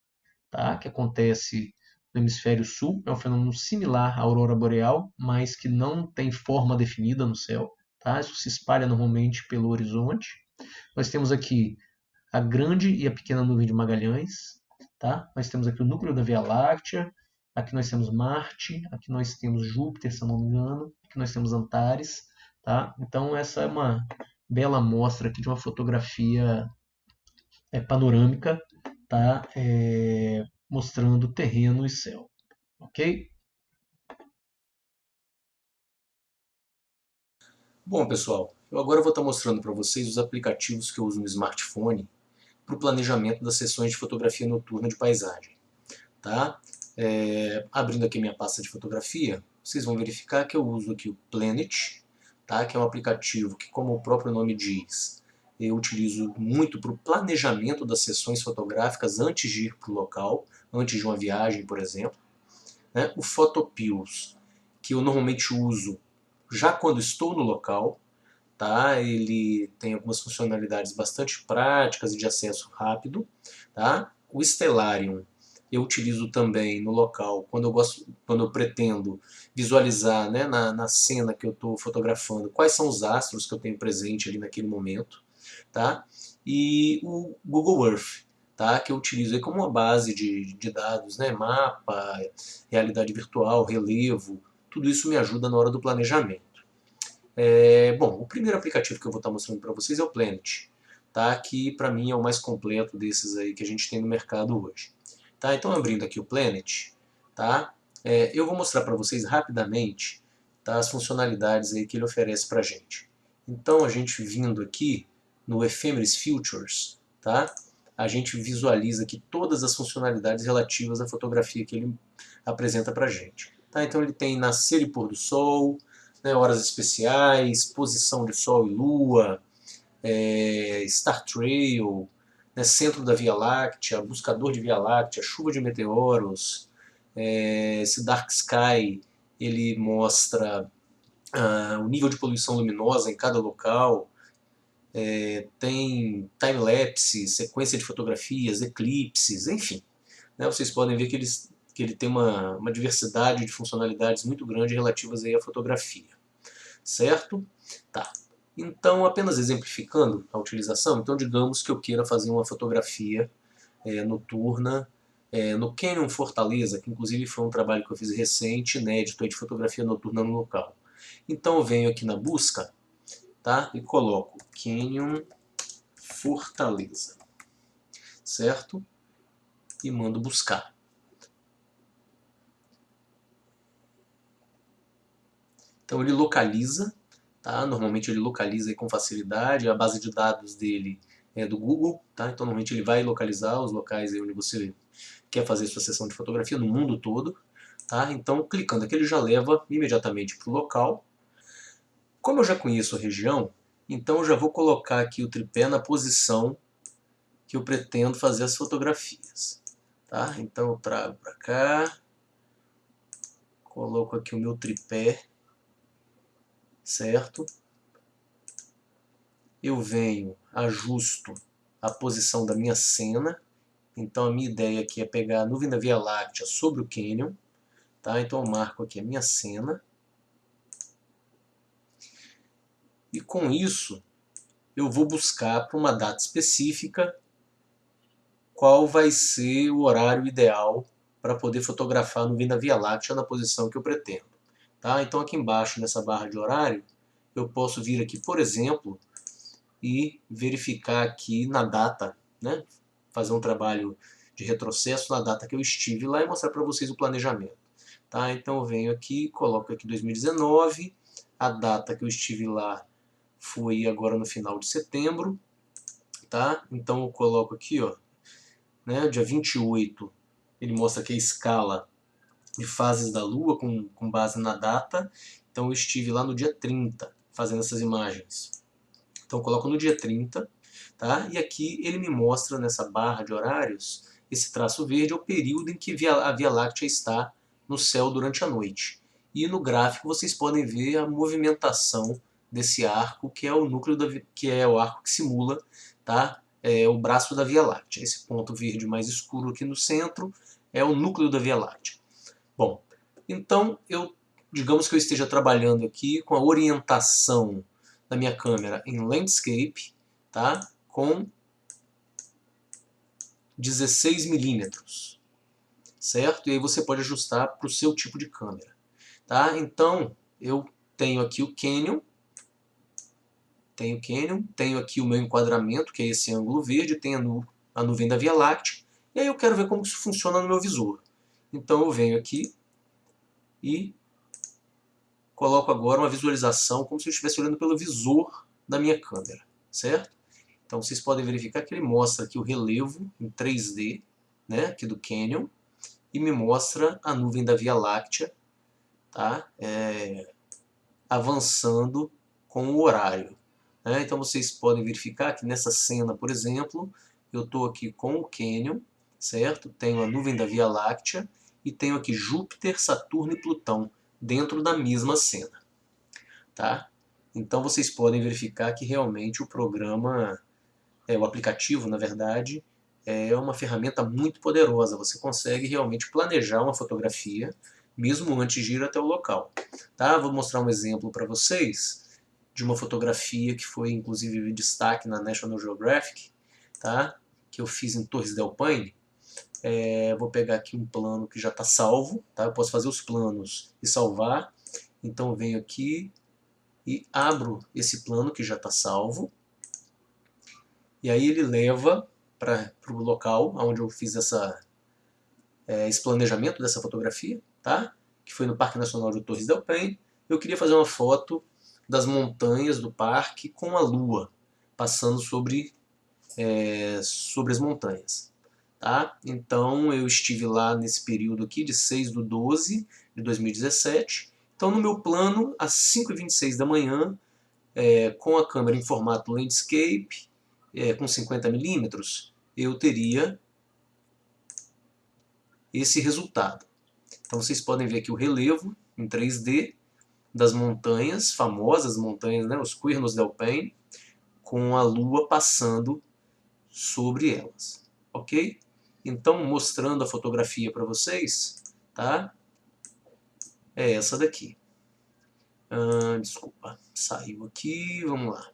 tá? Que acontece no hemisfério sul. É um fenômeno similar à aurora boreal, mas que não tem forma definida no céu. Tá? Isso se espalha normalmente pelo horizonte. Nós temos aqui a grande e a pequena nuvem de Magalhães. Tá? Nós temos aqui o núcleo da Via Láctea. Aqui nós temos Marte. Aqui nós temos Júpiter, se eu não me engano. Aqui nós temos Antares. Tá? Então essa é uma bela amostra aqui de uma fotografia panorâmica, tá? Mostrando terreno e céu. Ok? Bom, pessoal, eu agora vou estar mostrando para vocês os aplicativos que eu uso no smartphone para o planejamento das sessões de fotografia noturna de paisagem. Tá? Abrindo aqui minha pasta de fotografia, vocês vão verificar que eu uso aqui o Planet, tá? Que é um aplicativo que, como o próprio nome diz, eu utilizo muito para o planejamento das sessões fotográficas antes de ir para o local, antes de uma viagem, por exemplo. Né? O Photopills, que eu normalmente uso já quando estou no local, tá? Ele tem algumas funcionalidades bastante práticas e de acesso rápido, tá? O Stellarium eu utilizo também no local quando eu pretendo visualizar, né, na cena que eu estou fotografando quais são os astros que eu tenho presente ali naquele momento, tá? E o Google Earth, tá? Que eu utilizo aí como uma base de dados, né? Mapa, realidade virtual, relevo, tudo isso me ajuda na hora do planejamento. Bom, o primeiro aplicativo que eu vou estar mostrando para vocês é o Planet, tá? Que para mim é o mais completo desses aí que a gente tem no mercado hoje. Tá? Então, abrindo aqui o Planet, tá? Eu vou mostrar para vocês rapidamente, tá, as funcionalidades aí que ele oferece para a gente. Então, a gente vindo aqui no Ephemeris Futures, tá? A gente visualiza aqui todas as funcionalidades relativas à fotografia que ele apresenta para a gente. Tá? Então, ele tem nascer e pôr do sol, né, horas especiais, posição de Sol e Lua, Star Trail, né, centro da Via Láctea, buscador de Via Láctea, chuva de meteoros. Esse Dark Sky ele mostra o nível de poluição luminosa em cada local. Tem time-lapse, sequência de fotografias, eclipses, enfim. Né, vocês podem ver que que ele tem uma diversidade de funcionalidades muito grande relativas aí à fotografia, certo? Tá. Então, apenas exemplificando a utilização, então digamos que eu queira fazer uma fotografia noturna no Canyon Fortaleza, que inclusive foi um trabalho que eu fiz recente, inédito, de fotografia noturna no local. Então eu venho aqui na busca, tá? E coloco Canyon Fortaleza, certo? E mando buscar. Então ele localiza, tá? Normalmente ele localiza aí com facilidade, a base de dados dele é do Google, tá? Então normalmente ele vai localizar os locais aí onde você quer fazer sua sessão de fotografia no mundo todo, tá? Então clicando aqui ele já leva imediatamente para o local. Como eu já conheço a região, então eu já vou colocar aqui o tripé na posição que eu pretendo fazer as fotografias, tá? Então eu trago para cá, coloco aqui o meu tripé, certo? Eu venho, ajusto a posição da minha cena. Então a minha ideia aqui é pegar a nuvem da Via Láctea sobre o Canyon, tá? Então eu marco aqui a minha cena. E com isso eu vou buscar para uma data específica qual vai ser o horário ideal para poder fotografar a nuvem da Via Láctea na posição que eu pretendo. Tá? Então aqui embaixo nessa barra de horário eu posso vir aqui, por exemplo, e verificar aqui na data, né? Fazer um trabalho de retrocesso na data que eu estive lá e mostrar para vocês o planejamento. Tá? Então eu venho aqui, coloco aqui 2019, a data que eu estive lá foi agora no final de setembro, tá? Então eu coloco aqui, ó, né, dia 28, ele mostra aqui a escala de fases da Lua com base na data. Então eu estive lá no dia 30 fazendo essas imagens. Então eu coloco no dia 30, tá? E aqui ele me mostra nessa barra de horários, esse traço verde é o período em que a Via Láctea está no céu durante a noite. E no gráfico vocês podem ver a movimentação desse arco, que é o núcleo que é o arco que simula, tá? O braço da Via Láctea. Esse ponto verde mais escuro aqui no centro é o núcleo da Via Láctea. Bom, então digamos que eu esteja trabalhando aqui com a orientação da minha câmera em landscape, tá? Com 16 milímetros, certo? E aí você pode ajustar para o seu tipo de câmera, tá? Então eu tenho aqui o Canyon, tenho aqui o meu enquadramento, que é esse ângulo verde, tenho a nuvem da Via Láctea, e aí eu quero ver como isso funciona no meu visor. Então eu venho aqui e coloco agora uma visualização como se eu estivesse olhando pelo visor da minha câmera, certo? Então vocês podem verificar que ele mostra aqui o relevo em 3D, né, aqui do Canyon, e me mostra a nuvem da Via Láctea, tá? Avançando com o horário. Né? Então vocês podem verificar que nessa cena, por exemplo, eu estou aqui com o Canyon, certo? Tenho a nuvem da Via Láctea e tenho aqui Júpiter, Saturno e Plutão dentro da mesma cena. Tá? Então vocês podem verificar que realmente o programa, o aplicativo, na verdade, é uma ferramenta muito poderosa. Você consegue realmente planejar uma fotografia, mesmo antes de ir até o local. Tá? Vou mostrar um exemplo para vocês de uma fotografia que foi inclusive destaque na National Geographic, tá? Que eu fiz em Torres del Paine. Vou pegar aqui um plano que já está salvo, tá? Eu posso fazer os planos e salvar. Então eu venho aqui e abro esse plano que já está salvo. E aí ele leva para o local onde eu fiz esse planejamento dessa fotografia, tá? Que foi no Parque Nacional de Torres del Paine. Eu queria fazer uma foto das montanhas do parque com a lua passando sobre as montanhas. Tá? Então eu estive lá nesse período aqui de 6/12 de 2017. Então no meu plano, às 5h26 da manhã, com a câmera em formato landscape, com 50 milímetros, eu teria esse resultado. Então vocês podem ver aqui o relevo em 3D das montanhas, famosas montanhas, né, os Cuernos del Paine, com a lua passando sobre elas. Ok? Então, mostrando a fotografia para vocês, tá? É essa daqui. Desculpa, saiu aqui, vamos lá.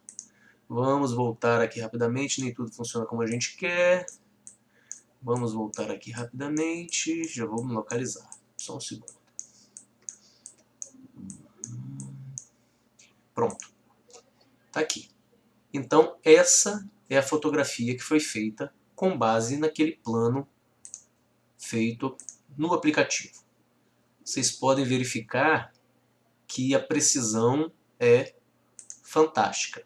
Vamos voltar aqui rapidamente, nem tudo funciona como a gente quer. Vamos voltar aqui rapidamente, já vou me localizar, só um segundo. Pronto, tá aqui. Então essa é a fotografia que foi feita com base naquele plano feito no aplicativo. Vocês podem verificar que a precisão é fantástica.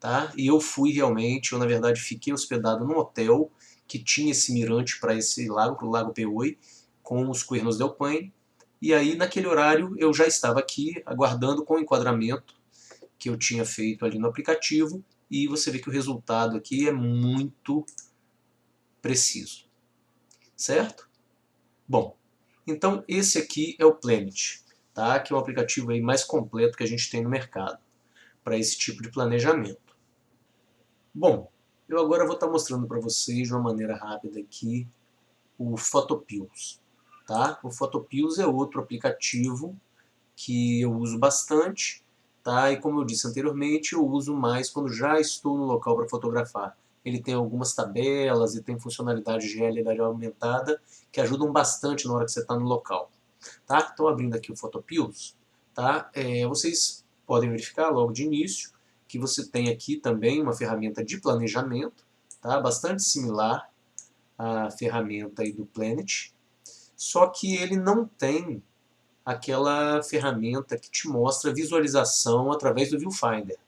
Tá? E eu fui realmente, eu na verdade fiquei hospedado num hotel que tinha esse mirante para esse lago, para o Lago Peoi, com os Cuernos del Paine. E aí naquele horário eu já estava aqui aguardando com o enquadramento que eu tinha feito ali no aplicativo, e você vê que o resultado aqui é muito preciso. Certo? Bom, então esse aqui é o Planet, tá? Que é um aplicativo aí mais completo que a gente tem no mercado para esse tipo de planejamento. Bom, eu agora vou estar mostrando para vocês de uma maneira rápida aqui o Photopills. Tá? O Photopills é outro aplicativo que eu uso bastante, tá? E como eu disse anteriormente, eu uso mais quando já estou no local para fotografar. Ele tem algumas tabelas e tem funcionalidades de realidade aumentada que ajudam bastante na hora que você está no local. Tá? Estou abrindo aqui o Photopills. Tá? Vocês podem verificar logo de início que você tem aqui também uma ferramenta de planejamento, tá? Bastante similar à ferramenta aí do Planet, só que ele não tem aquela ferramenta que te mostra visualização através do Viewfinder,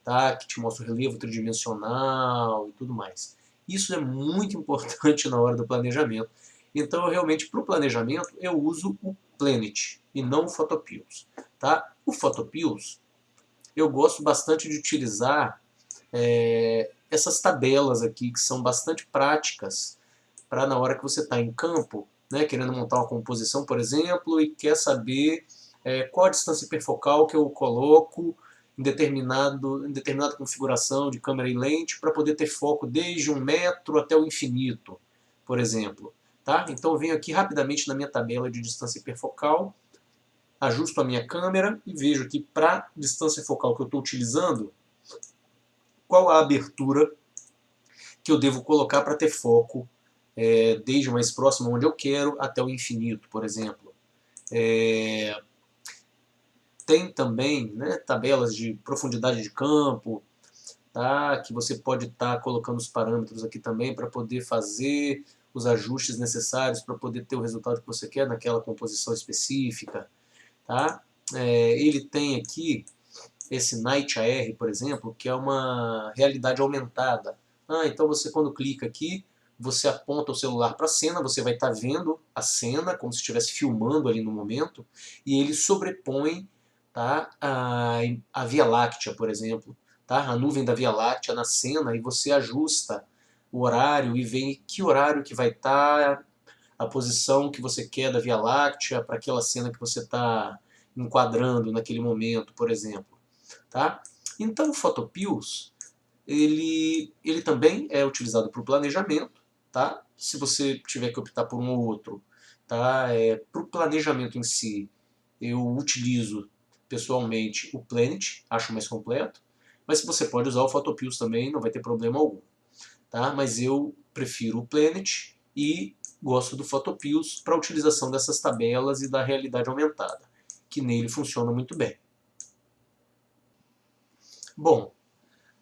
tá? Que te mostra o relevo tridimensional e tudo mais. Isso é muito importante na hora do planejamento. Então, eu realmente, para o planejamento, eu uso o Planet e não o Photopills. Tá? O Photopills, eu gosto bastante de utilizar essas tabelas aqui, que são bastante práticas, para na hora que você está em campo, né, querendo montar uma composição, por exemplo, e quer saber qual a distância hiperfocal que eu coloco em determinada configuração de câmera e lente para poder ter foco desde 1 metro até o infinito, por exemplo. Tá? Então eu venho aqui rapidamente na minha tabela de distância hiperfocal, ajusto a minha câmera e vejo aqui para a distância focal que eu estou utilizando, qual a abertura que eu devo colocar para ter foco desde o mais próximo onde eu quero até o infinito, por exemplo. Tem também, né, tabelas de profundidade de campo, tá, que você pode estar colocando os parâmetros aqui também para poder fazer os ajustes necessários para poder ter o resultado que você quer naquela composição específica. Tá? Ele tem aqui esse Night AR, por exemplo, que é uma realidade aumentada. Então você, quando clica aqui, você aponta o celular para a cena, você vai estar vendo a cena como se estivesse filmando ali no momento, e ele sobrepõe, tá, a Via Láctea, por exemplo, tá, a nuvem da Via Láctea na cena, e você ajusta o horário e vê que horário que vai estar a posição que você quer da Via Láctea para aquela cena que você está enquadrando naquele momento, por exemplo. Tá? Então o Photopills, ele também é utilizado para o planejamento. Tá? Se você tiver que optar por um ou outro, tá? Para o planejamento em si, eu utilizo pessoalmente o Planet, acho mais completo, mas você pode usar o Photopills também, não vai ter problema algum. Tá? Mas eu prefiro o Planet e gosto do Photopills para a utilização dessas tabelas e da realidade aumentada, que nele funciona muito bem. Bom,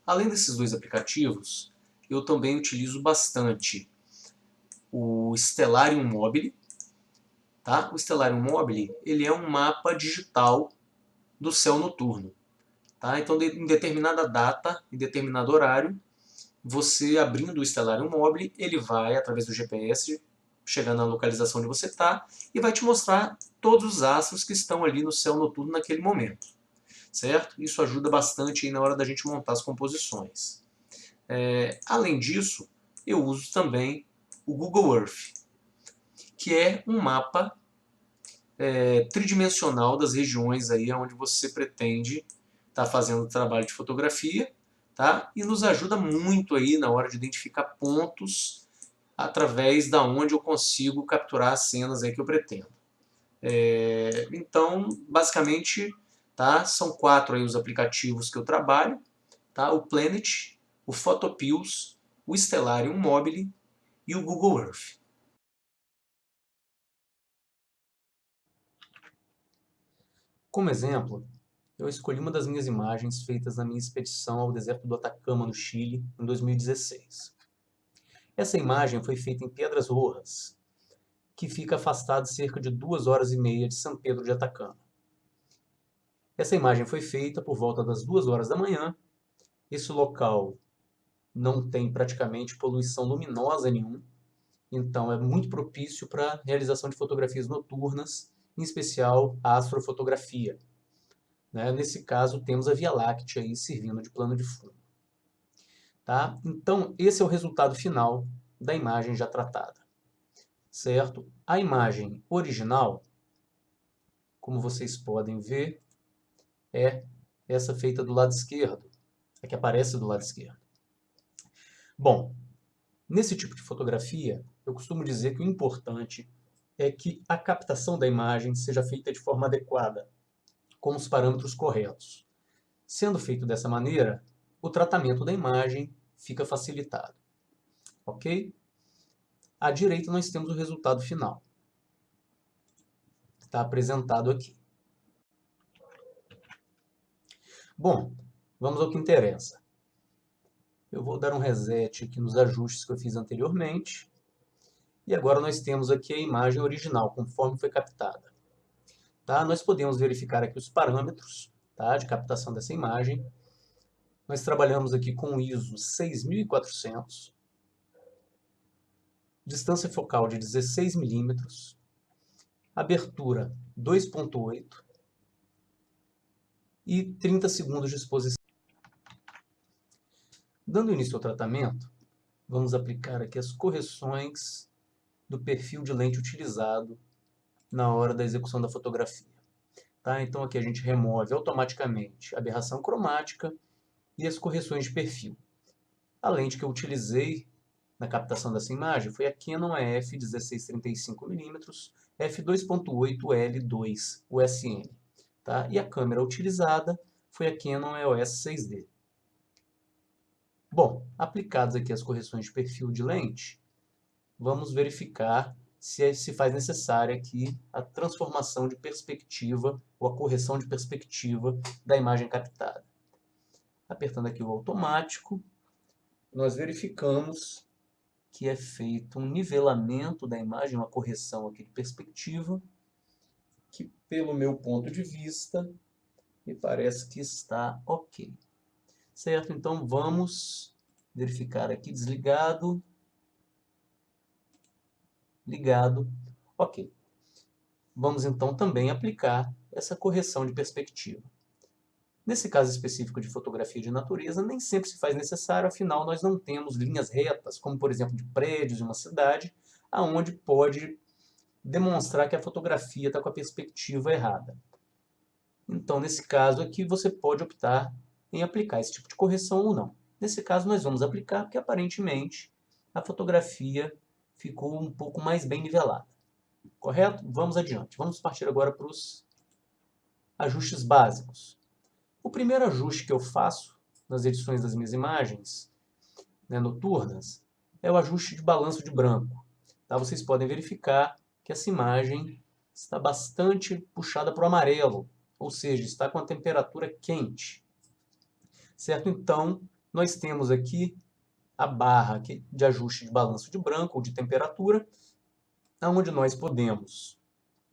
além desses dois aplicativos, eu também utilizo bastante o Stellarium Mobile. Tá? O Stellarium Mobile, ele é um mapa digital do céu noturno. Tá? Então, em determinada data, em determinado horário, você abrindo o Stellarium Mobile, ele vai, através do GPS, chegar na localização onde você está e vai te mostrar todos os astros que estão ali no céu noturno naquele momento. Certo? Isso ajuda bastante aí na hora da gente montar as composições. Além disso, eu uso também o Google Earth, que é um mapa tridimensional das regiões aí onde você pretende estar fazendo o trabalho de fotografia, tá? E nos ajuda muito aí na hora de identificar pontos através da onde eu consigo capturar as cenas aí que eu pretendo. Então, basicamente, tá? São 4 aí os aplicativos que eu trabalho, tá? O Planet, o Photopills, o Stellarium Mobile e o Google Earth. Como exemplo, eu escolhi uma das minhas imagens feitas na minha expedição ao deserto do Atacama, no Chile, em 2016. Essa imagem foi feita em Piedras Rojas, que fica afastado cerca de 2 horas e meia de São Pedro de Atacama. Essa imagem foi feita por volta das 2 horas da manhã. Esse local não tem praticamente poluição luminosa nenhuma, então é muito propício para a realização de fotografias noturnas, em especial a astrofotografia. Nesse caso, temos a Via Láctea aí servindo de plano de fundo. Tá? Então, esse é o resultado final da imagem já tratada. Certo? A imagem original, como vocês podem ver, é essa feita do lado esquerdo, a que aparece do lado esquerdo. Bom, nesse tipo de fotografia, eu costumo dizer que o importante é que a captação da imagem seja feita de forma adequada, com os parâmetros corretos. Sendo feito dessa maneira, o tratamento da imagem fica facilitado. Ok? À direita nós temos o resultado final. Está apresentado aqui. Bom, vamos ao que interessa. Eu vou dar um reset aqui nos ajustes que eu fiz anteriormente. E agora nós temos aqui a imagem original, conforme foi captada. Tá? Nós podemos verificar aqui os parâmetros, tá, de captação dessa imagem. Nós trabalhamos aqui com o ISO 6400, distância focal de 16 milímetros, abertura 2.8 e 30 segundos de exposição. Dando início ao tratamento, vamos aplicar aqui as correções do perfil de lente utilizado na hora da execução da fotografia. Tá? Então aqui a gente remove automaticamente a aberração cromática e as correções de perfil. A lente que eu utilizei na captação dessa imagem foi a Canon EF 16-35mm f2.8L2 USM. Tá? E a câmera utilizada foi a Canon EOS 6D. Bom, aplicadas aqui as correções de perfil de lente, vamos verificar se faz necessária aqui a transformação de perspectiva ou a correção de perspectiva da imagem captada. Apertando aqui o automático, nós verificamos que é feito um nivelamento da imagem, uma correção aqui de perspectiva, que pelo meu ponto de vista, me parece que está ok. Certo? Então vamos verificar aqui desligado, ligado, ok. Vamos então também aplicar essa correção de perspectiva. Nesse caso específico de fotografia de natureza, nem sempre se faz necessário, afinal nós não temos linhas retas, como por exemplo de prédios de uma cidade, aonde pode demonstrar que a fotografia está com a perspectiva errada. Então, nesse caso aqui, você pode optar em aplicar esse tipo de correção ou não. Nesse caso, nós vamos aplicar porque aparentemente a fotografia ficou um pouco mais bem nivelada. Correto? Vamos adiante. Vamos partir agora para os ajustes básicos. O primeiro ajuste que eu faço nas edições das minhas imagens, noturnas, é o ajuste de balanço de branco. Tá? Vocês podem verificar que essa imagem está bastante puxada para o amarelo, ou seja, está com a temperatura quente. Certo? Então, nós temos aqui a barra de ajuste de balanço de branco ou de temperatura, onde nós podemos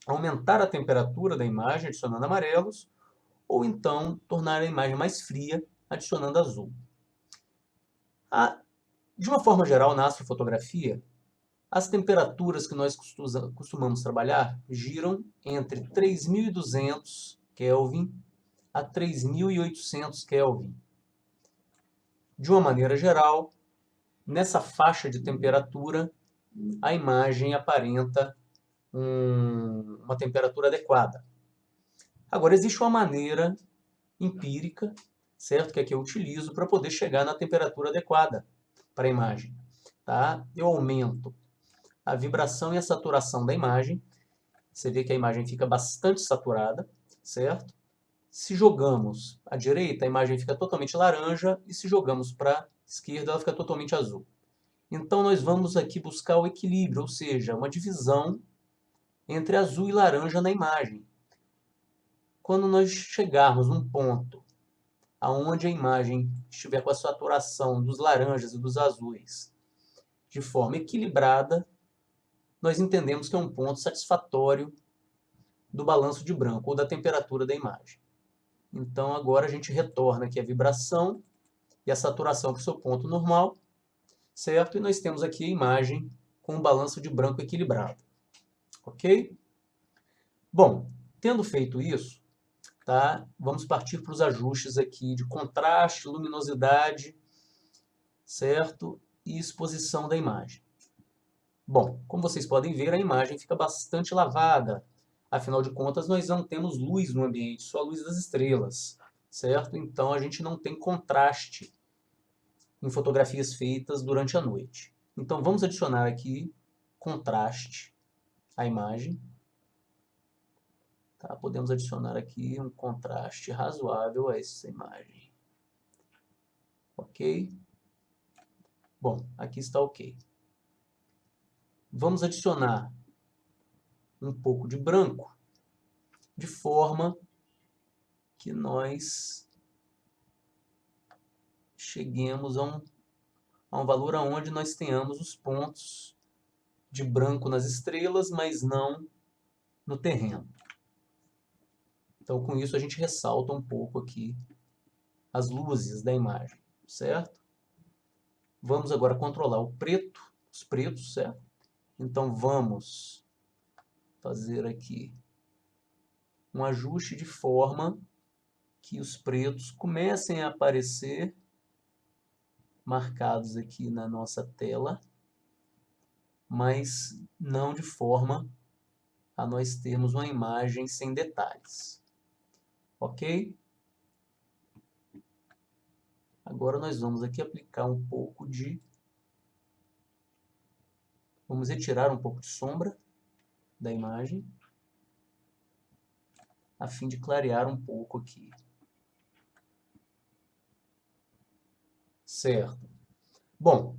aumentar a temperatura da imagem adicionando amarelos, ou então tornar a imagem mais fria adicionando azul. De uma forma geral, na astrofotografia, as temperaturas que nós costumamos trabalhar giram entre 3.200 Kelvin a 3.800 Kelvin. De uma maneira geral, nessa faixa de temperatura, a imagem aparenta uma temperatura adequada. Agora, existe uma maneira empírica, certo? Que é que eu utilizo para poder chegar na temperatura adequada para a imagem. Tá? Eu aumento a vibração e a saturação da imagem Você vê que a imagem fica bastante saturada, certo? Se jogamos à direita, a imagem fica totalmente laranja, e se jogamos para a esquerda, ela fica totalmente azul. Então, nós vamos aqui buscar o equilíbrio, ou seja, uma divisão entre azul e laranja na imagem. Quando nós chegarmos num ponto onde a imagem estiver com a saturação dos laranjas e dos azuis de forma equilibrada, nós entendemos que é um ponto satisfatório do balanço de branco ou da temperatura da imagem. Então agora a gente retorna aqui a vibração e a saturação para o seu ponto normal, certo? E nós temos aqui a imagem com o balanço de branco equilibrado, ok? Bom, tendo feito isso, tá? Vamos partir para os ajustes aqui de contraste, luminosidade, certo? E exposição da imagem. Bom, como vocês podem ver, a imagem fica bastante lavada. Afinal de contas, nós não temos luz no ambiente, só a luz das estrelas, certo? Então, a gente não tem contraste em fotografias feitas durante a noite. Então, vamos adicionar aqui contraste à imagem. Tá? Podemos adicionar aqui um contraste razoável a essa imagem. Ok? Bom, aqui está ok. Vamos adicionar um pouco de branco, de forma que nós cheguemos a um valor onde nós tenhamos os pontos de branco nas estrelas, mas não no terreno. Então, com isso, a gente ressalta um pouco aqui as luzes da imagem, certo? Vamos agora controlar o preto, os pretos, certo? Então, vamos fazer aqui um ajuste de forma que os pretos comecem a aparecer marcados aqui na nossa tela, mas não de forma a nós termos uma imagem sem detalhes. Ok? Agora nós vamos aqui aplicar um pouco de... Vamos retirar um pouco de sombra da imagem, a fim de clarear um pouco aqui. Certo. Bom,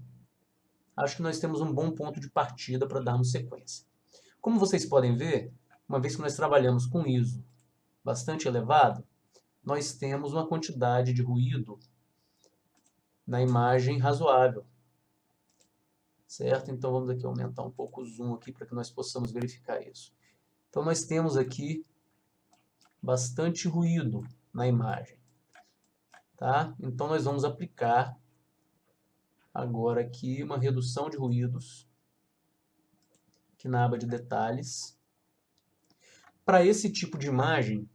acho que nós temos um bom ponto de partida para darmos sequência. Como vocês podem ver, uma vez que nós trabalhamos com ISO bastante elevado, nós temos uma quantidade de ruído na imagem razoável. Certo? Então vamos aqui aumentar um pouco o zoom aqui para que nós possamos verificar isso. Então nós temos aqui bastante ruído na imagem. Tá? Então nós vamos aplicar agora aqui uma redução de ruídos, aqui na aba de detalhes. Para esse tipo de imagem,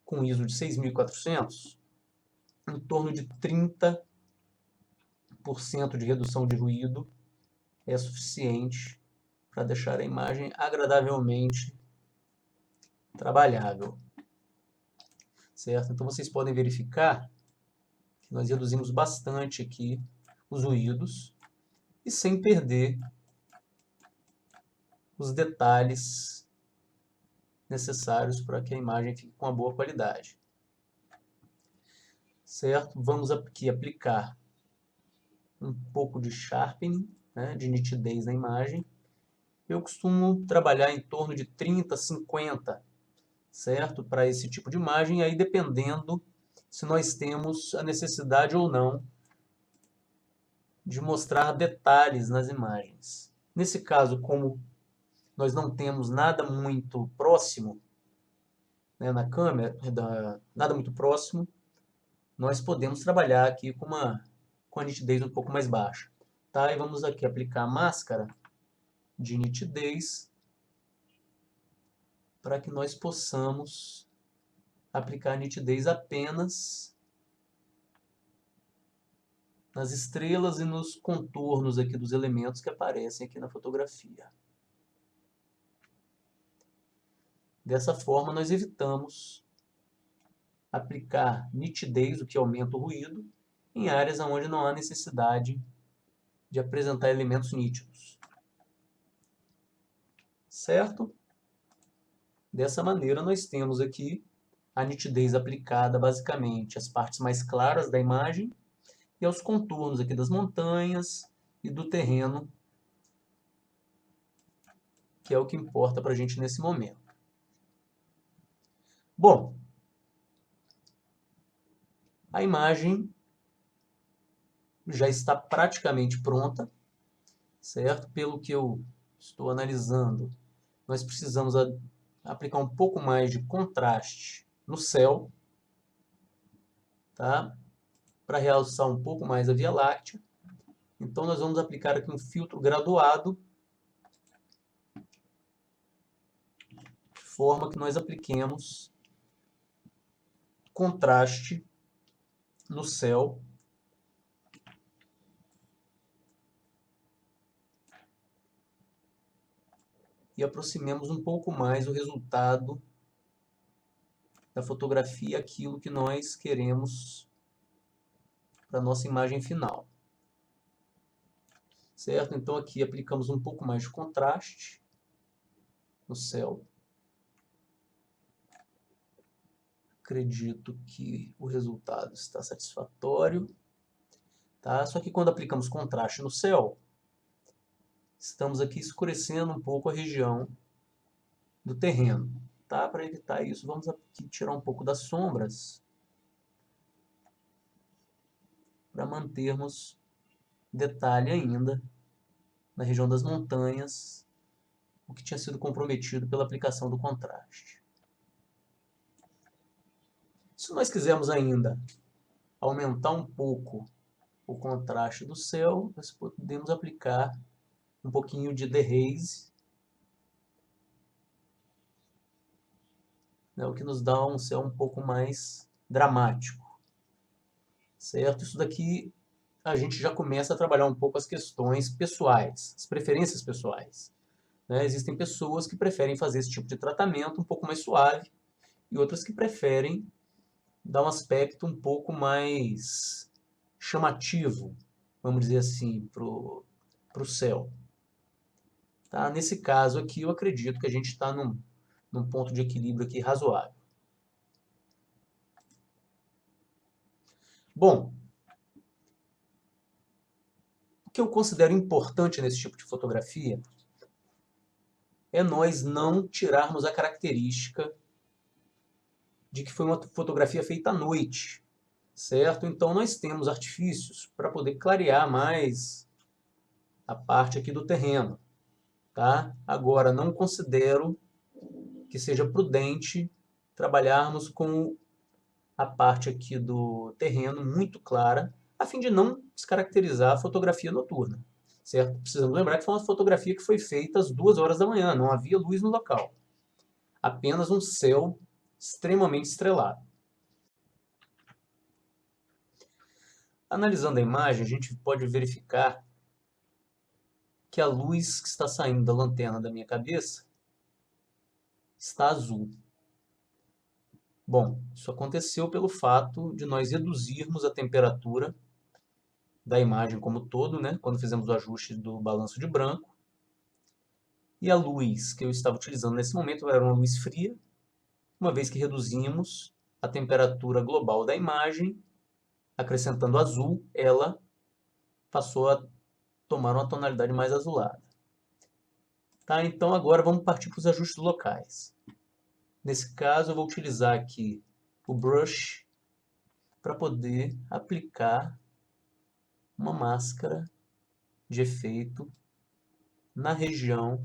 com ISO de 6400, em torno de 30% de redução de ruído é suficiente para deixar a imagem agradavelmente trabalhável. Certo? Então vocês podem verificar que nós reduzimos bastante aqui os ruídos e sem perder os detalhes necessários para que a imagem fique com uma boa qualidade. Certo? Vamos aqui aplicar um pouco de sharpening, né, de nitidez na imagem. Eu costumo trabalhar em torno de 30, 50, certo? Para esse tipo de imagem, aí dependendo se nós temos a necessidade ou não de mostrar detalhes nas imagens. Nesse caso, como nós não temos nada muito próximo, né, na câmera, nada muito próximo, nós podemos trabalhar aqui com a nitidez um pouco mais baixa. Tá? E vamos aqui aplicar a máscara de nitidez para que nós possamos aplicar a nitidez apenas nas estrelas e nos contornos aqui dos elementos que aparecem aqui na fotografia. Dessa forma, nós evitamos aplicar nitidez, o que aumenta o ruído, em áreas onde não há necessidade de apresentar elementos nítidos. Certo? Dessa maneira, nós temos aqui a nitidez aplicada basicamente às partes mais claras da imagem e aos contornos aqui das montanhas e do terreno, que é o que importa para a gente nesse momento. Bom, a imagem já está praticamente pronta, certo? Pelo que eu estou analisando, nós precisamos aplicar um pouco mais de contraste no céu, tá? Para realçar um pouco mais a Via Láctea. Então nós vamos aplicar aqui um filtro graduado, de forma que nós apliquemos contraste no céu e aproximemos um pouco mais o resultado da fotografia, aquilo que nós queremos para a nossa imagem final. Certo? Então aqui aplicamos um pouco mais de contraste no céu. Acredito que o resultado está satisfatório. Tá? Só que quando aplicamos contraste no céu, estamos aqui escurecendo um pouco a região do terreno. Tá? Para evitar isso, vamos aqui tirar um pouco das sombras para mantermos detalhe ainda na região das montanhas, o que tinha sido comprometido pela aplicação do contraste. Se nós quisermos ainda aumentar um pouco o contraste do céu, nós podemos aplicar um pouquinho de dehaze, né, o que nos dá um céu um pouco mais dramático. Certo? Isso daqui a gente já começa a trabalhar um pouco as questões pessoais, as preferências pessoais. Né? Existem pessoas que preferem fazer esse tipo de tratamento um pouco mais suave e outras que preferem dar um aspecto um pouco mais chamativo, vamos dizer assim, para o céu. Tá? Nesse caso aqui, eu acredito que a gente está num ponto de equilíbrio aqui razoável. Bom, o que eu considero importante nesse tipo de fotografia é nós não tirarmos a característica de que foi uma fotografia feita à noite, certo? Então nós temos artifícios para poder clarear mais a parte aqui do terreno, tá? Agora, não considero que seja prudente trabalharmos com a parte aqui do terreno muito clara, a fim de não descaracterizar a fotografia noturna, certo? Precisamos lembrar que foi uma fotografia que foi feita às 2 horas da manhã, não havia luz no local, apenas um céu extremamente estrelado. Analisando a imagem, a gente pode verificar que a luz que está saindo da lanterna da minha cabeça está azul. Bom, isso aconteceu pelo fato de nós reduzirmos a temperatura da imagem como um todo, né, quando fizemos o ajuste do balanço de branco. E a luz que eu estava utilizando nesse momento era uma luz fria, uma vez que reduzimos a temperatura global da imagem, acrescentando azul, ela passou a tomar uma tonalidade mais azulada. Tá, então agora vamos partir para os ajustes locais. Nesse caso eu vou utilizar aqui o brush para poder aplicar uma máscara de efeito na região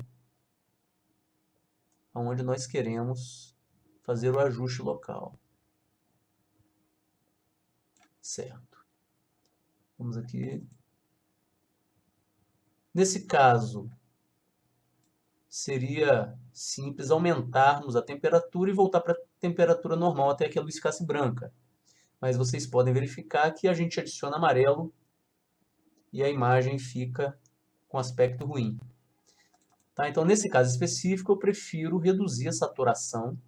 onde nós queremos fazer o ajuste local. Certo. Vamos aqui. Nesse caso, seria simples aumentarmos a temperatura e voltar para a temperatura normal até que a luz ficasse branca. Mas vocês podem verificar que a gente adiciona amarelo e a imagem fica com aspecto ruim. Tá? Então, nesse caso específico, eu prefiro reduzir a saturação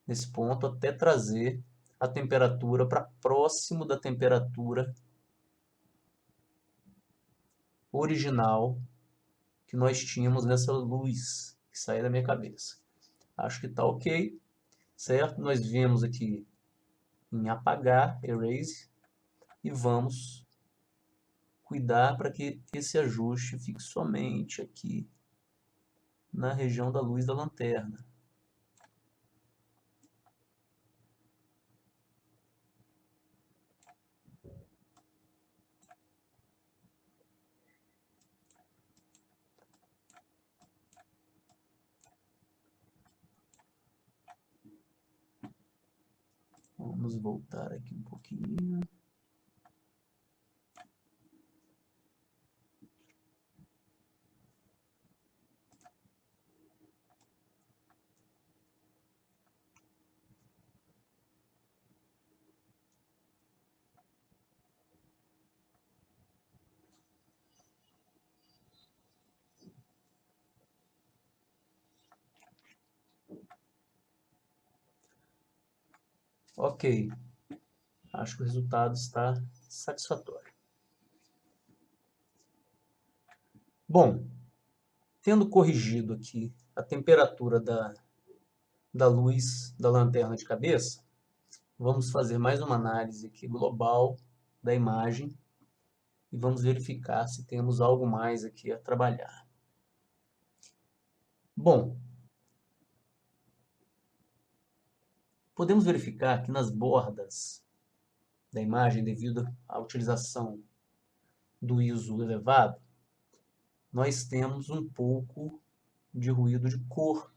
nesse ponto até trazer a temperatura para próximo da temperatura original que nós tínhamos nessa luz que saia da minha cabeça. Acho que está ok, certo? Nós viemos aqui em apagar, erase, e vamos cuidar para que esse ajuste fique somente aqui na região da luz da lanterna. Vamos voltar aqui um pouquinho. Ok, acho que o resultado está satisfatório. Bom, tendo corrigido aqui a temperatura da luz da lanterna de cabeça, vamos fazer mais uma análise aqui global da imagem e vamos verificar se temos algo mais aqui a trabalhar. Bom, podemos verificar que nas bordas da imagem, devido à utilização do ISO elevado, nós temos um pouco de ruído de cor,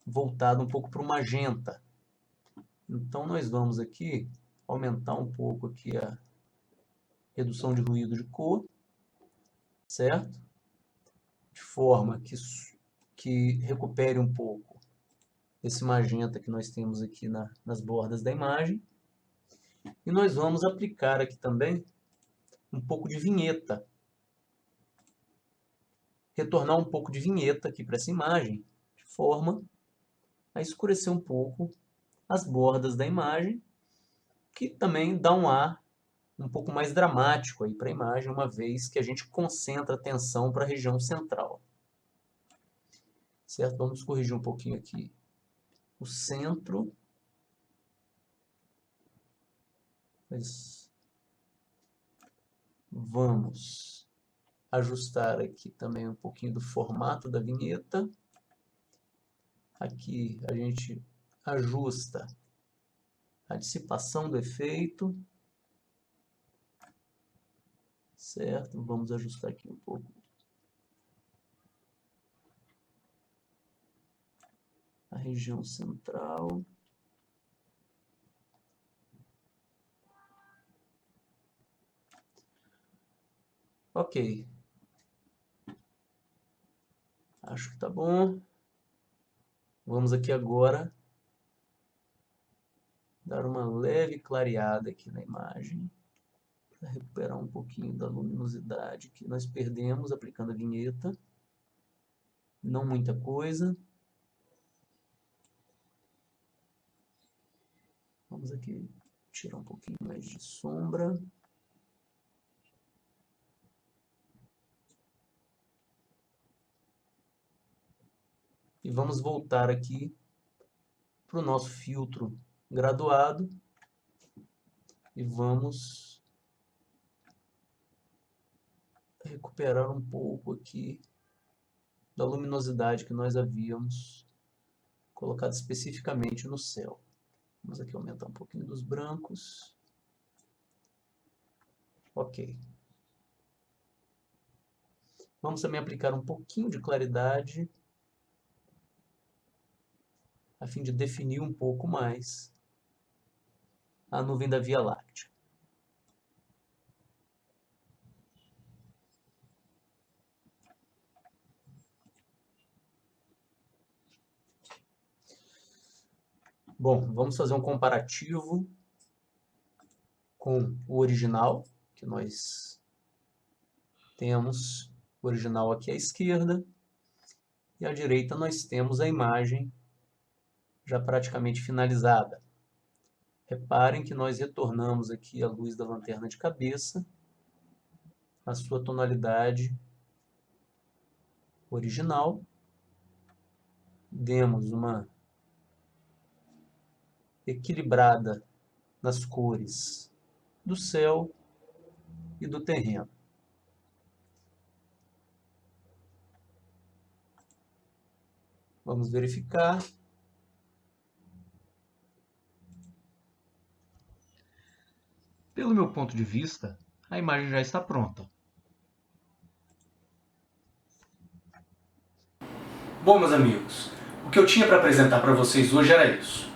voltado um pouco para o magenta. Então nós vamos aqui aumentar um pouco aqui a redução de ruído de cor, certo? De forma que recupere um pouco esse magenta que nós temos aqui nas bordas da imagem. E nós vamos aplicar aqui também um pouco de vinheta. Retornar um pouco de vinheta aqui para essa imagem, de forma a escurecer um pouco as bordas da imagem, que também dá um ar um pouco mais dramático aí para a imagem, uma vez que a gente concentra a atenção para a região central. Certo? Vamos corrigir um pouquinho aqui o centro. Vamos ajustar aqui também um pouquinho do formato da vinheta. Aqui a gente ajusta a dissipação do efeito. Certo? Vamos ajustar aqui um pouco a região central. Ok. Acho que tá bom. Vamos aqui agora dar uma leve clareada aqui na imagem, para recuperar um pouquinho da luminosidade que nós perdemos aplicando a vinheta. Não muita coisa. Vamos aqui tirar um pouquinho mais de sombra. E vamos voltar aqui para o nosso filtro graduado. E vamos recuperar um pouco aqui da luminosidade que nós havíamos colocado especificamente no céu. Vamos aqui aumentar um pouquinho dos brancos. Ok. Vamos também aplicar um pouquinho de claridade, a fim de definir um pouco mais a nuvem da Via Láctea. Bom, vamos fazer um comparativo com o original, que nós temos o original aqui à esquerda, e à direita nós temos a imagem já praticamente finalizada. Reparem que nós retornamos aqui a luz da lanterna de cabeça, a sua tonalidade original. Demos uma equilibrada nas cores do céu e do terreno. Vamos verificar. Pelo meu ponto de vista, a imagem já está pronta. Bom, meus amigos, o que eu tinha para apresentar para vocês hoje era isso.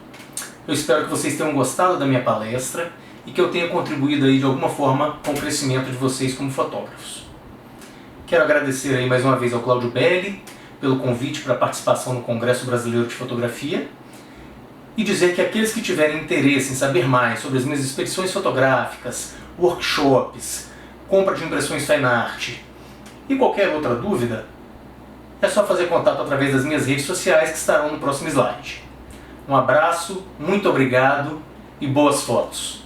Eu espero que vocês tenham gostado da minha palestra e que eu tenha contribuído aí de alguma forma com o crescimento de vocês como fotógrafos. Quero agradecer aí mais uma vez ao Cláudio Belli pelo convite para a participação no Congresso Brasileiro de Fotografia e dizer que aqueles que tiverem interesse em saber mais sobre as minhas expedições fotográficas, workshops, compra de impressões fine art e qualquer outra dúvida, é só fazer contato através das minhas redes sociais que estarão no próximo slide. Um abraço, muito obrigado e boas fotos!